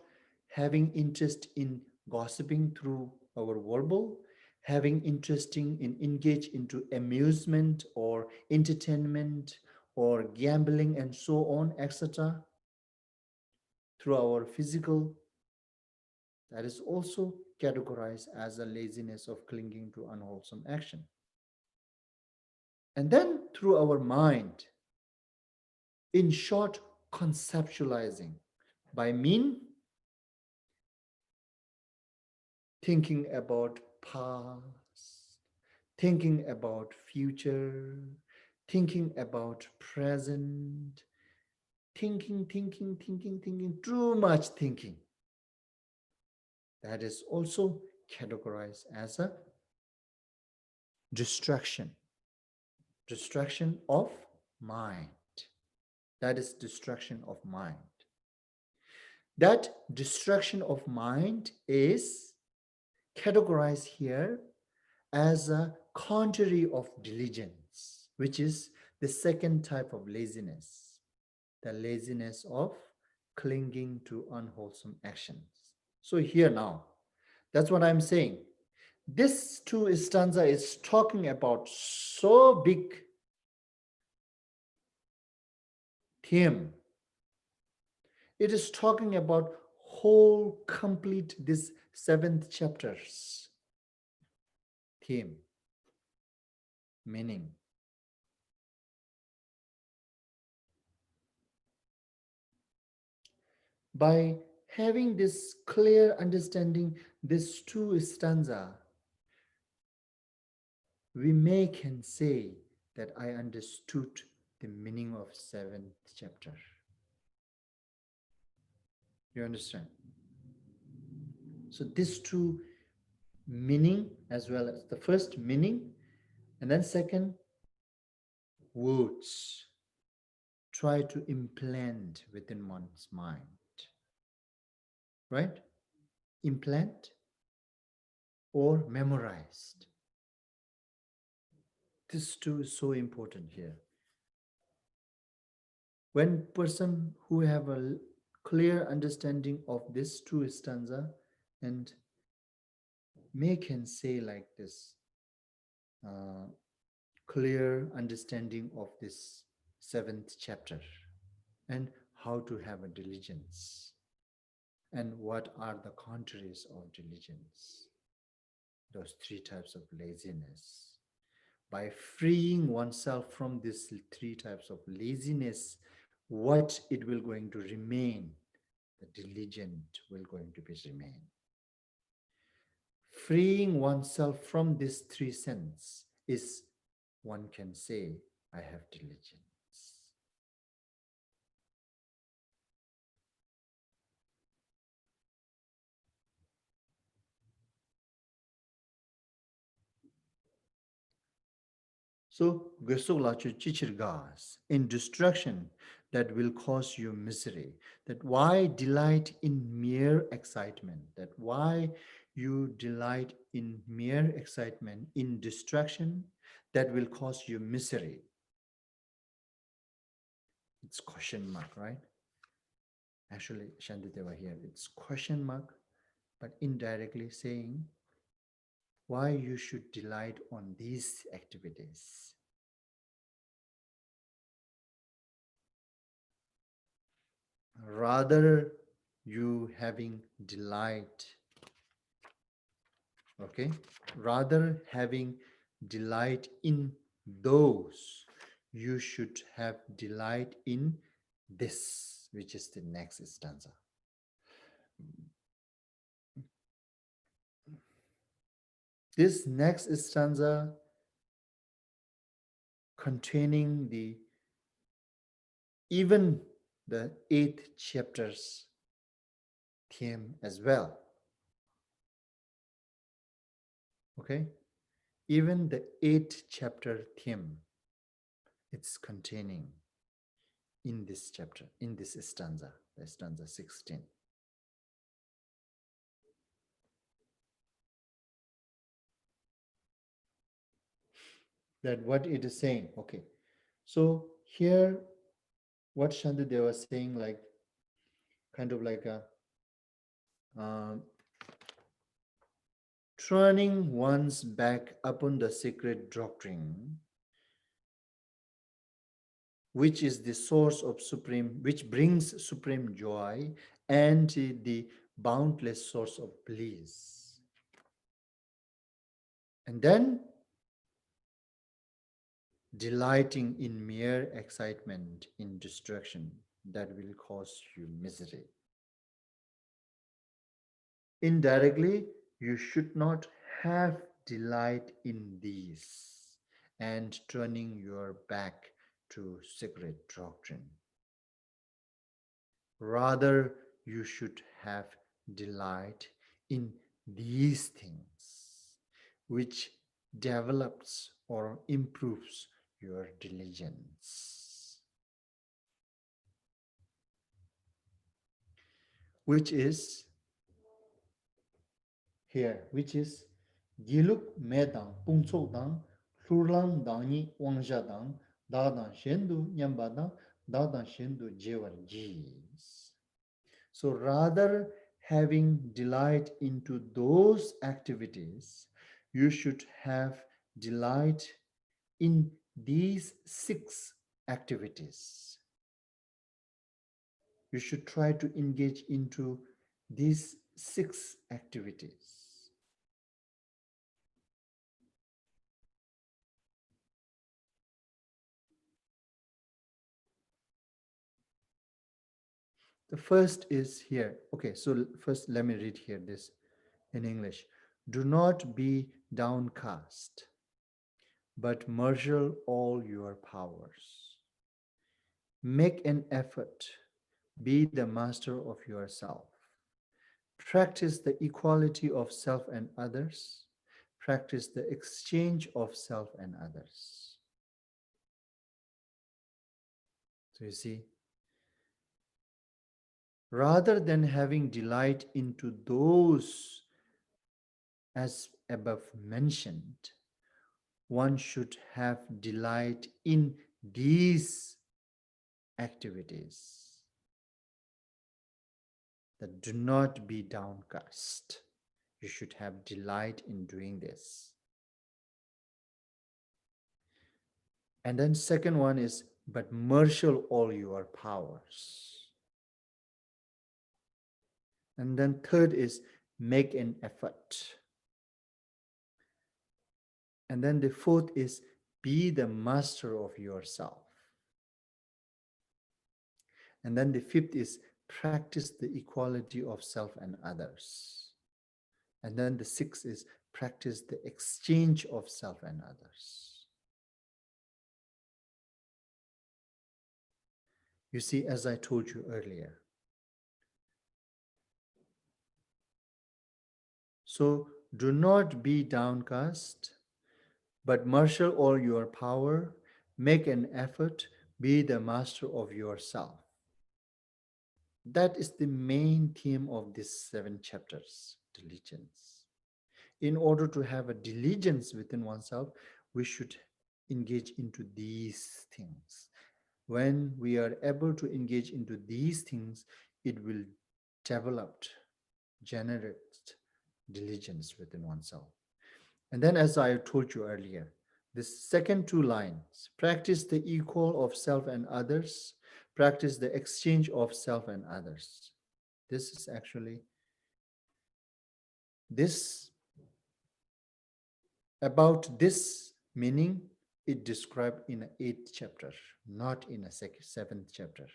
having interest in gossiping through our verbal, having interesting in engage into amusement or entertainment or gambling and so on, etc., through our physical, that is also categorized as a laziness of clinging to unwholesome action. And then through our mind, in short, conceptualizing, by mean thinking about past, thinking about future, thinking about present, thinking, too much thinking. That is also categorized as a distraction of mind. That is distraction of mind. That distraction of mind is categorized here as a contrary of diligence, which is the second type of laziness, the laziness of clinging to unwholesome actions. So here now, that's what I'm saying. This two stanza is talking about so big theme. It is talking about whole complete this 7th chapter's theme, meaning. By having this clear understanding, this two stanza, we can say that I understood the meaning of 7th chapter. You understand? So these two meaning, as well as the first meaning, and then second, words, try to implant within one's mind. Right? Implant or memorized. This too is so important here. When person who have a clear understanding of this two stanza and can say like this, clear understanding of this 7th chapter and how to have a diligence and what are the contraries of diligence, those 3 types of laziness. By freeing oneself from these 3 types of laziness, what it will going to remain, the diligent will going to be remain. Freeing oneself from these 3 senses is, one can say, I have diligence. So, Gesulachu chichirgas in destruction that will cause you misery. That why delight in mere excitement? That why you delight in mere excitement, in destruction that will cause you misery. It's question mark, right? Actually, Shantideva here, it's question mark, but indirectly saying why you should delight on these activities. Rather, you having delight, okay? Rather having delight in those, you should have delight in this, which is the next stanza. This next stanza containing the even the 8th chapter's theme as well. Okay? Even the 8th chapter theme, it's containing in this chapter, in this stanza, the stanza 16. That what it is saying. Okay. So here, what Shantideva was saying, like, kind of like a turning one's back upon the sacred doctrine, which is the source of supreme, which brings supreme joy and the boundless source of bliss. And then delighting in mere excitement in destruction that will cause you misery. Indirectly, you should not have delight in these and turning your back to sacred doctrine. Rather, you should have delight in these things, which develops or improves your diligence, which is here, which is Giluk Medang, Pungchok Dang, Lurlang Dangi Wangja Dang, Dadang Shendu Nyambadang, Dadang Shendu Jevar Jis. So rather having delight into those activities, you should have delight in these 6 activities. You should try to engage into these 6 activities. The first is here. Okay, so first let me read here this in English. Do not be downcast, but marshal all your powers. Make an effort. Be the master of yourself. Practice the equality of self and others. Practice the exchange of self and others. So you see, rather than having delight into those as above mentioned, one should have delight in these activities. That do not be downcast. You should have delight in doing this. And then second one is, but marshal all your powers. And then third is, make an effort. And then the fourth is, be the master of yourself. And then the fifth is, practice the equality of self and others. And then the sixth is, practice the exchange of self and others. You see, as I told you earlier, so do not be downcast, but marshal all your power, make an effort, be the master of yourself. That is the main theme of these 7 chapters, diligence. In order to have a diligence within oneself, we should engage into these things. When we are able to engage into these things, it will develop, generate diligence within oneself. And then, as I told you earlier, the second 2 lines, practice the equal of self and others, practice the exchange of self and others. This is actually, this, about this meaning, it described in an 8th chapter, not in a 7th chapter.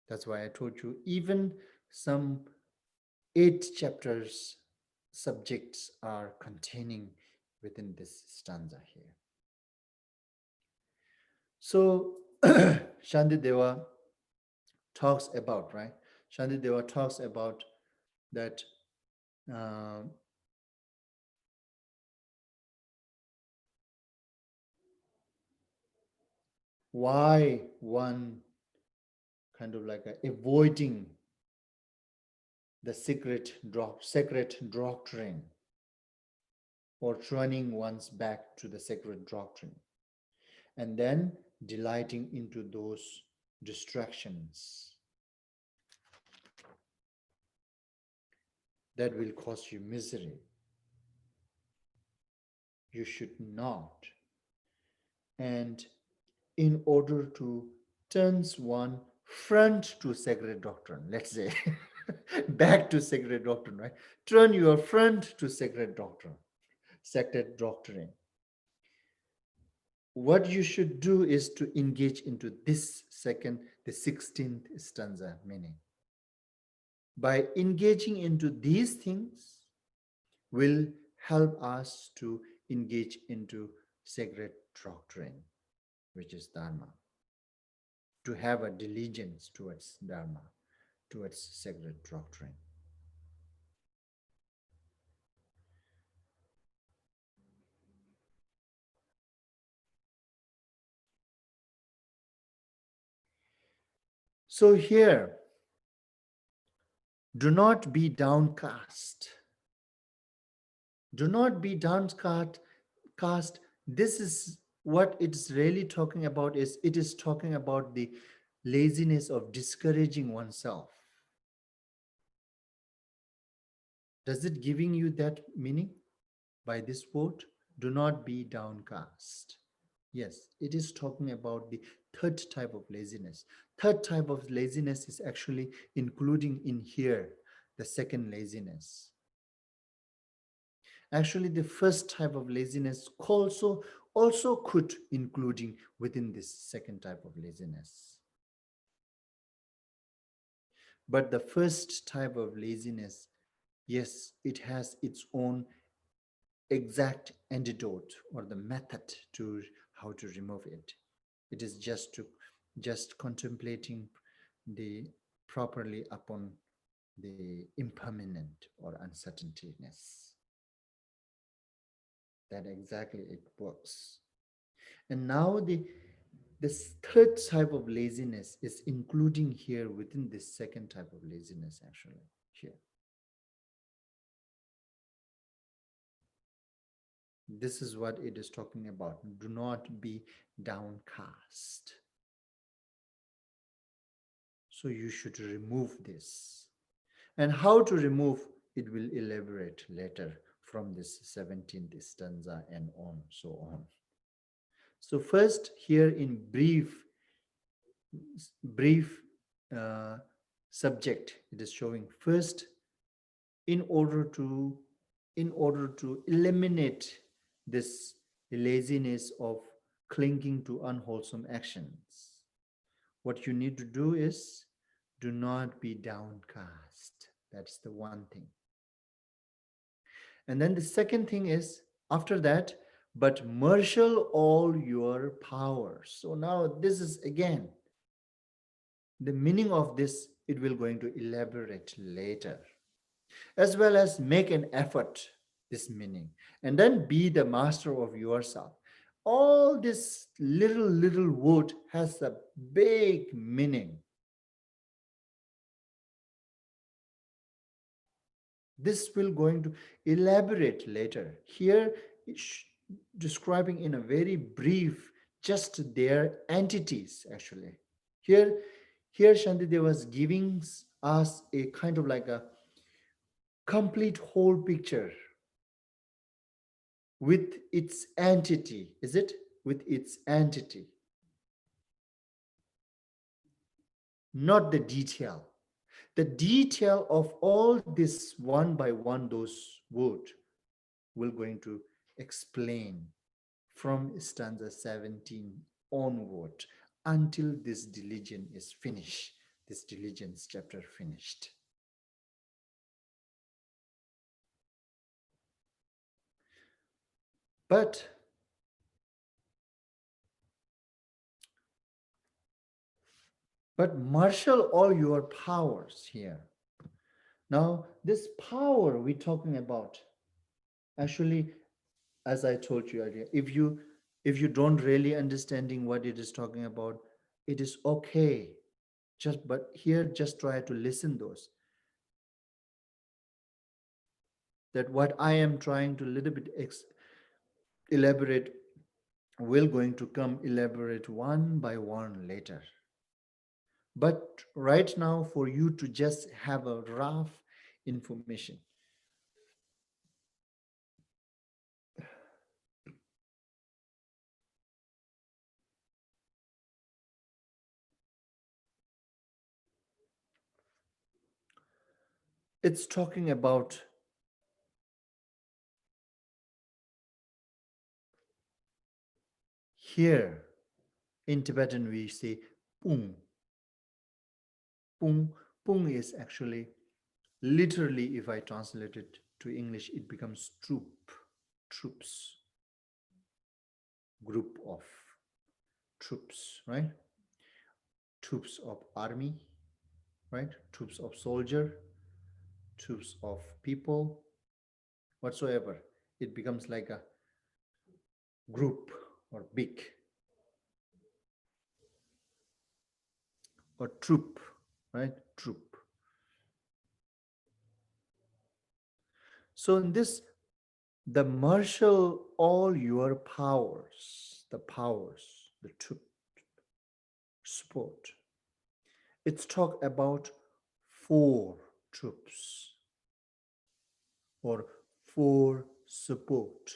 That's why I told you, even some 8 chapters subjects are containing within this stanza here. So Shantideva talks about, right? Shantideva talks about that why one kind of like avoiding the sacred doctrine, or turning one's back to the sacred doctrine, and then delighting into those distractions that will cause you misery. You should not. And in order to turn one front to sacred doctrine, let's say, back to sacred doctrine, right? Turn your front to sacred doctrine. What you should do is to engage into this the 16th stanza meaning. By engaging into these things will help us to engage into sacred doctrine, which is Dharma, to have a diligence towards Dharma, towards sacred doctrine. So here, do not be downcast. Do not be downcast. This is what it's really talking about. Is it is talking about the laziness of discouraging oneself. Does it giving you that meaning by this quote? Do not be downcast. Yes, it is talking about the third type of laziness. Third type of laziness is actually including in here the second laziness. Actually, the first type of laziness also could including within this second type of laziness. But the first type of laziness, yes, it has its own exact antidote or the method to how to remove it. It is just contemplating the properly upon the impermanent or uncertaintiness. That exactly it works. And now this third type of laziness is including here within this second type of laziness actually here. This is what it is talking about. Do not be downcast. So you should remove this. And how to remove it will elaborate later from this 17th stanza and on, so on. So first here in brief subject, it is showing first, in order to eliminate this laziness of clinging to unwholesome actions, what you need to do is do not be downcast. That's the one thing. And then the second thing is, after that, but marshal all your powers. So now this is again the meaning of this, it will going to elaborate later. As well as make an effort. this meaning. And then be the master of yourself. All this little word has a big meaning. This will going to elaborate later. Here, it's describing in a very brief, just their entities actually. Here, Shantideva was giving us a kind of like a complete whole picture with its entity, is it? With its entity, not the detail. The detail of all this one by one, those words will going to explain from stanza 17 onward until this diligence is finished, this diligence chapter finished. But marshal all your powers here. Now, this power we're talking about, actually, as I told you earlier, if you don't really understanding what it is talking about, it is okay. But here, just try to listen those. That what I am trying to little bit elaborate will going to come elaborate one by one later. But right now, for you to just have a rough information. It's talking about here in Tibetan we say pung. Pung is actually literally, if I translate it to English, it becomes troops, group of troops, right? Troops of army, right? Troops of soldier, troops of people, whatsoever. It becomes like a group or big or troop, right? Troop. So in this, the marshal all your powers, the troop, support. It's talk about 4 troops or 4 support.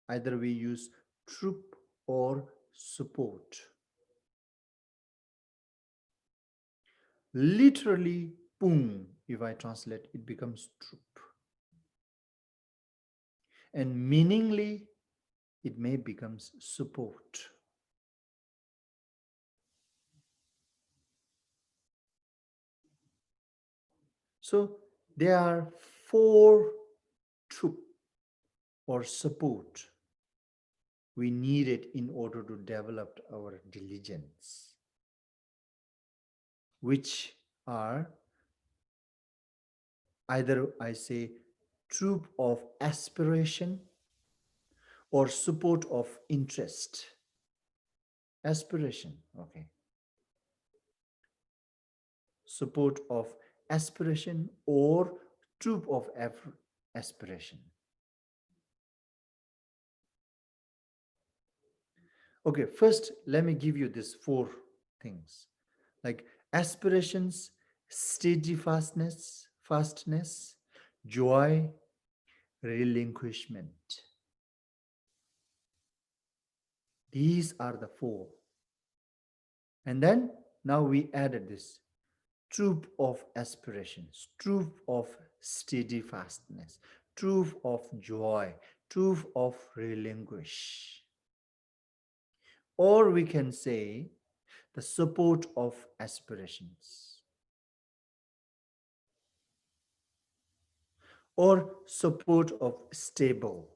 Either we use troop or support. Literally, pung, if I translate, it becomes troop. And meaningly, it may becomes support. So there are 4 troop or support we need it in order to develop our diligence, which are either I say troop of aspiration or support of interest. Aspiration, okay. Support of aspiration or troop of aspiration. Okay, first let me give you these 4 things. Like aspirations, steadfastness, joy, relinquishment. These are the 4. And then now we added this troop of aspirations, troop of steadfastness, troop of joy, troop of relinquish. Or we can say the support of aspirations or support of stable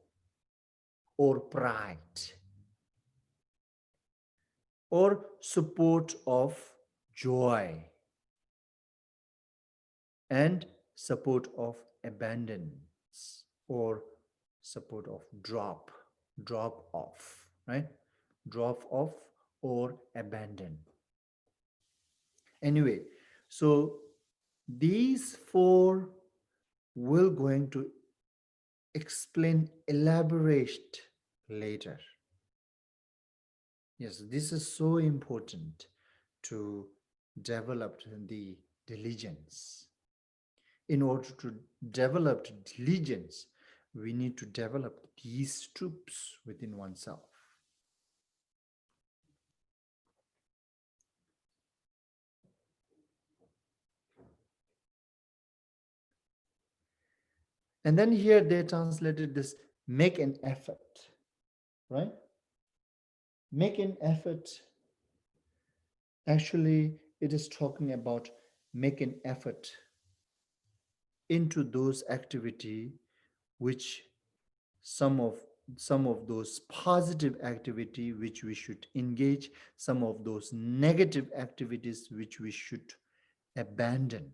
or pride or support of joy and support of abundance or support of drop off, right? Drop off or abandon. Anyway, so these four will going to explain elaborate later. Yes, this is so important to develop the diligence. In order to develop diligence, we need to develop these troops within oneself. And then here they translated this make an effort, right? Make an effort. Actually, it is talking about make an effort into those activity which some of those positive activity which we should engage, some of those negative activities which we should abandon.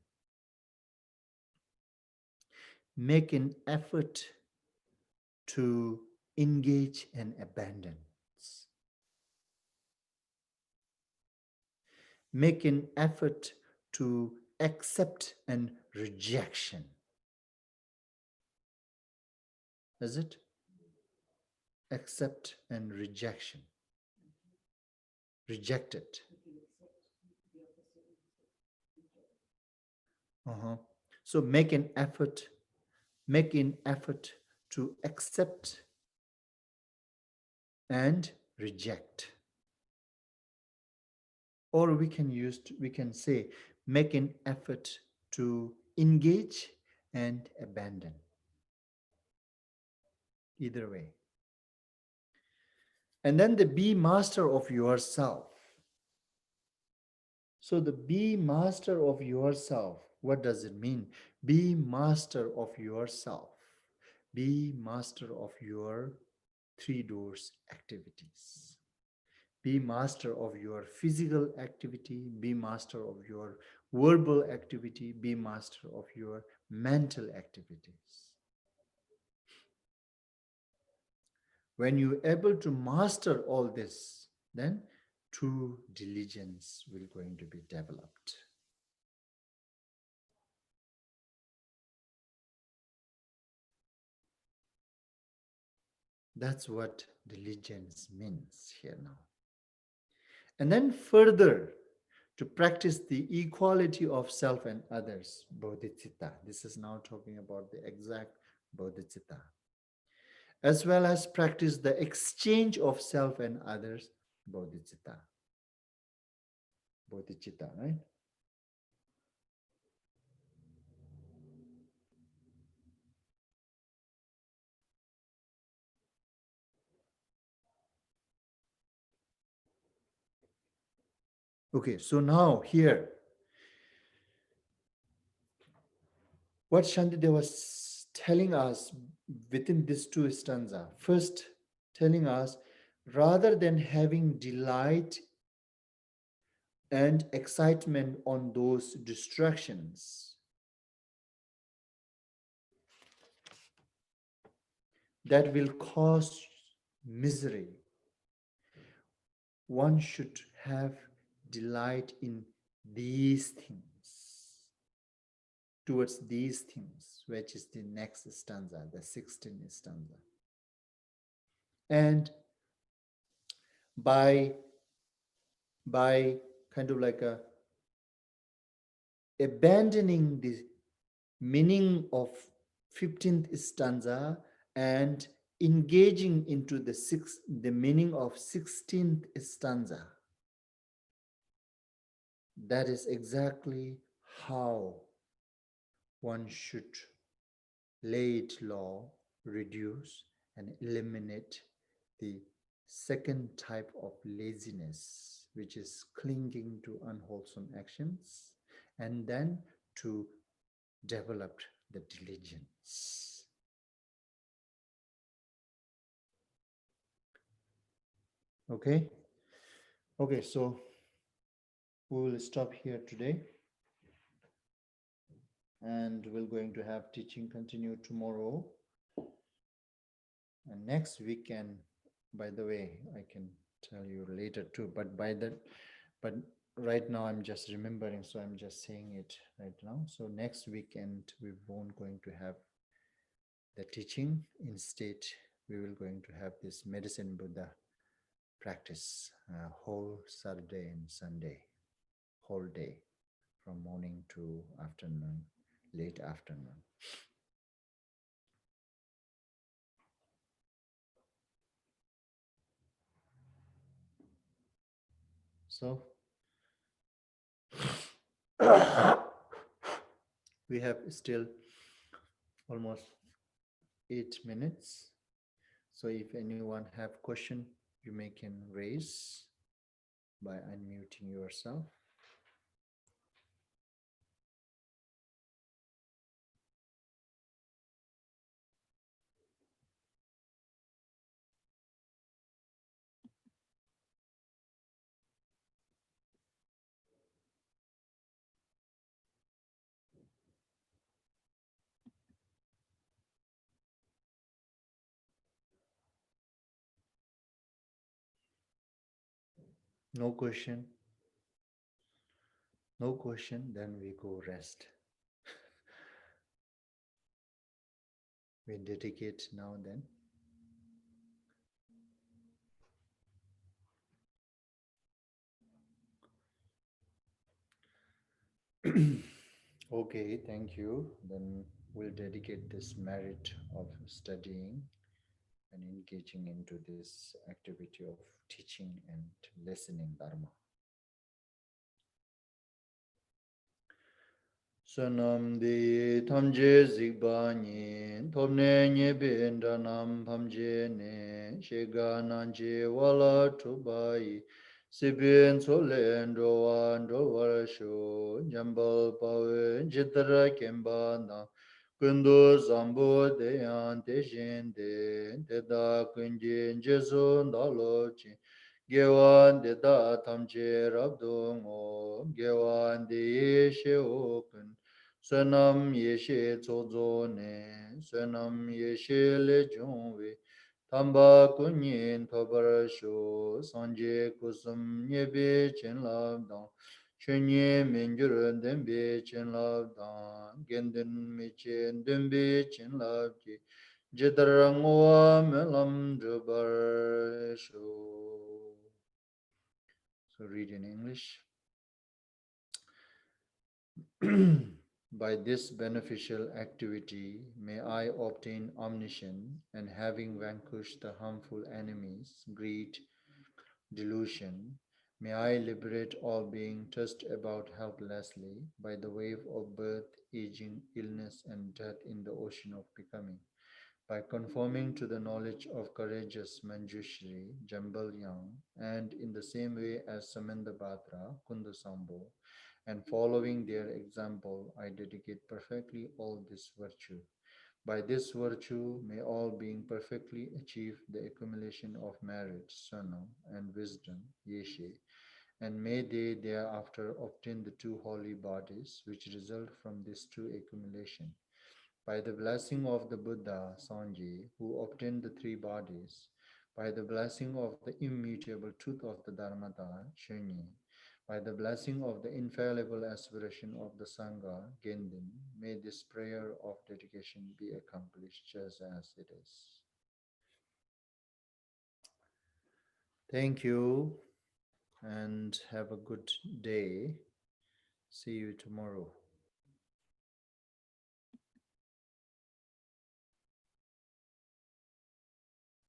Make an effort to engage and abandon. Make an effort to accept and rejection. Is it? Accept and rejection. Rejected. So make an effort to accept and reject. Or we can say make an effort to engage and abandon. Either way. And then the be master of yourself. So the be master of yourself, what does it mean? Be master of yourself. Be master of your three doors activities. Be master of your physical activity. Be master of your verbal activity. Be master of your mental activities. When you're able to master all this, then true diligence will going to be developed. That's what diligence means here now. And then further, to practice the equality of self and others, bodhicitta. This is now talking about the exact bodhicitta. As well as practice the exchange of self and others, bodhicitta. Bodhicitta, right? Okay, so now here, what Shantideva was telling us within these two stanza, first telling us, rather than having delight and excitement on those distractions that will cause misery, one should have delight in these things, towards these things, which is the next stanza, the 16th stanza. And by kind of like abandoning the meaning of 15th stanza and engaging into the meaning of 16th stanza, that is exactly how one should lay it low, reduce and eliminate the second type of laziness, which is clinging to unwholesome actions, and then to develop the diligence. Okay? Okay, so we will stop here today. And we're going to have teaching continue tomorrow. And next weekend, by the way, I can tell you later too, but right now I'm just remembering, so I'm just saying it right now. So next weekend we won't going to have the teaching. Instead, we will going to have this medicine Buddha practice whole Saturday and Sunday, whole day, from morning to afternoon, late afternoon. So we have still almost 8 minutes. So if anyone have question, you may can raise by unmuting yourself. No question, no question, then we go rest. We dedicate now then. Okay, thank you. Then we'll dedicate this merit of studying and engaging into this activity of teaching and listening Dharma. Sanam di tamje zigba nyi, topne nye binda nam pamje ne, shega nanje wala tubayi, sibin solen rowan rowar sho, jambal pawe jitara kemba na, kundu zambu deyan te shinde, teda kunji jesu ndalo chi, gewan de da tamche rabdo ngo, gewan de yeshe okun, Sönam yeshe tsozo ne, sönam yeshe le jongwe, tamba kunyin tobar sho, sanje kusum nyebe chen labdang, chenye menjur denbe chen labdang, genden meche denbe chen labji, jidar ngwa melam drubar sho. So read in English. By this beneficial activity, may I obtain omniscience, and having vanquished the harmful enemies, greed, delusion, may I liberate all being tossed about helplessly by the wave of birth, aging, illness, and death in the ocean of becoming. By conforming to the knowledge of courageous Manjushri, Jambal Yang, and in the same way as Samandabhadra, Kundasambo, and following their example, I dedicate perfectly all this virtue. By this virtue, may all being perfectly achieve the accumulation of merit, sana, and wisdom, yeshe, and may they thereafter obtain the two holy bodies which result from this true accumulation. By the blessing of the Buddha, Sanji, who obtained the three bodies, by the blessing of the immutable truth of the Dharmata, Shunyi, by the blessing of the infallible aspiration of the Sangha, Gendin, may this prayer of dedication be accomplished just as it is. Thank you and have a good day. See you tomorrow.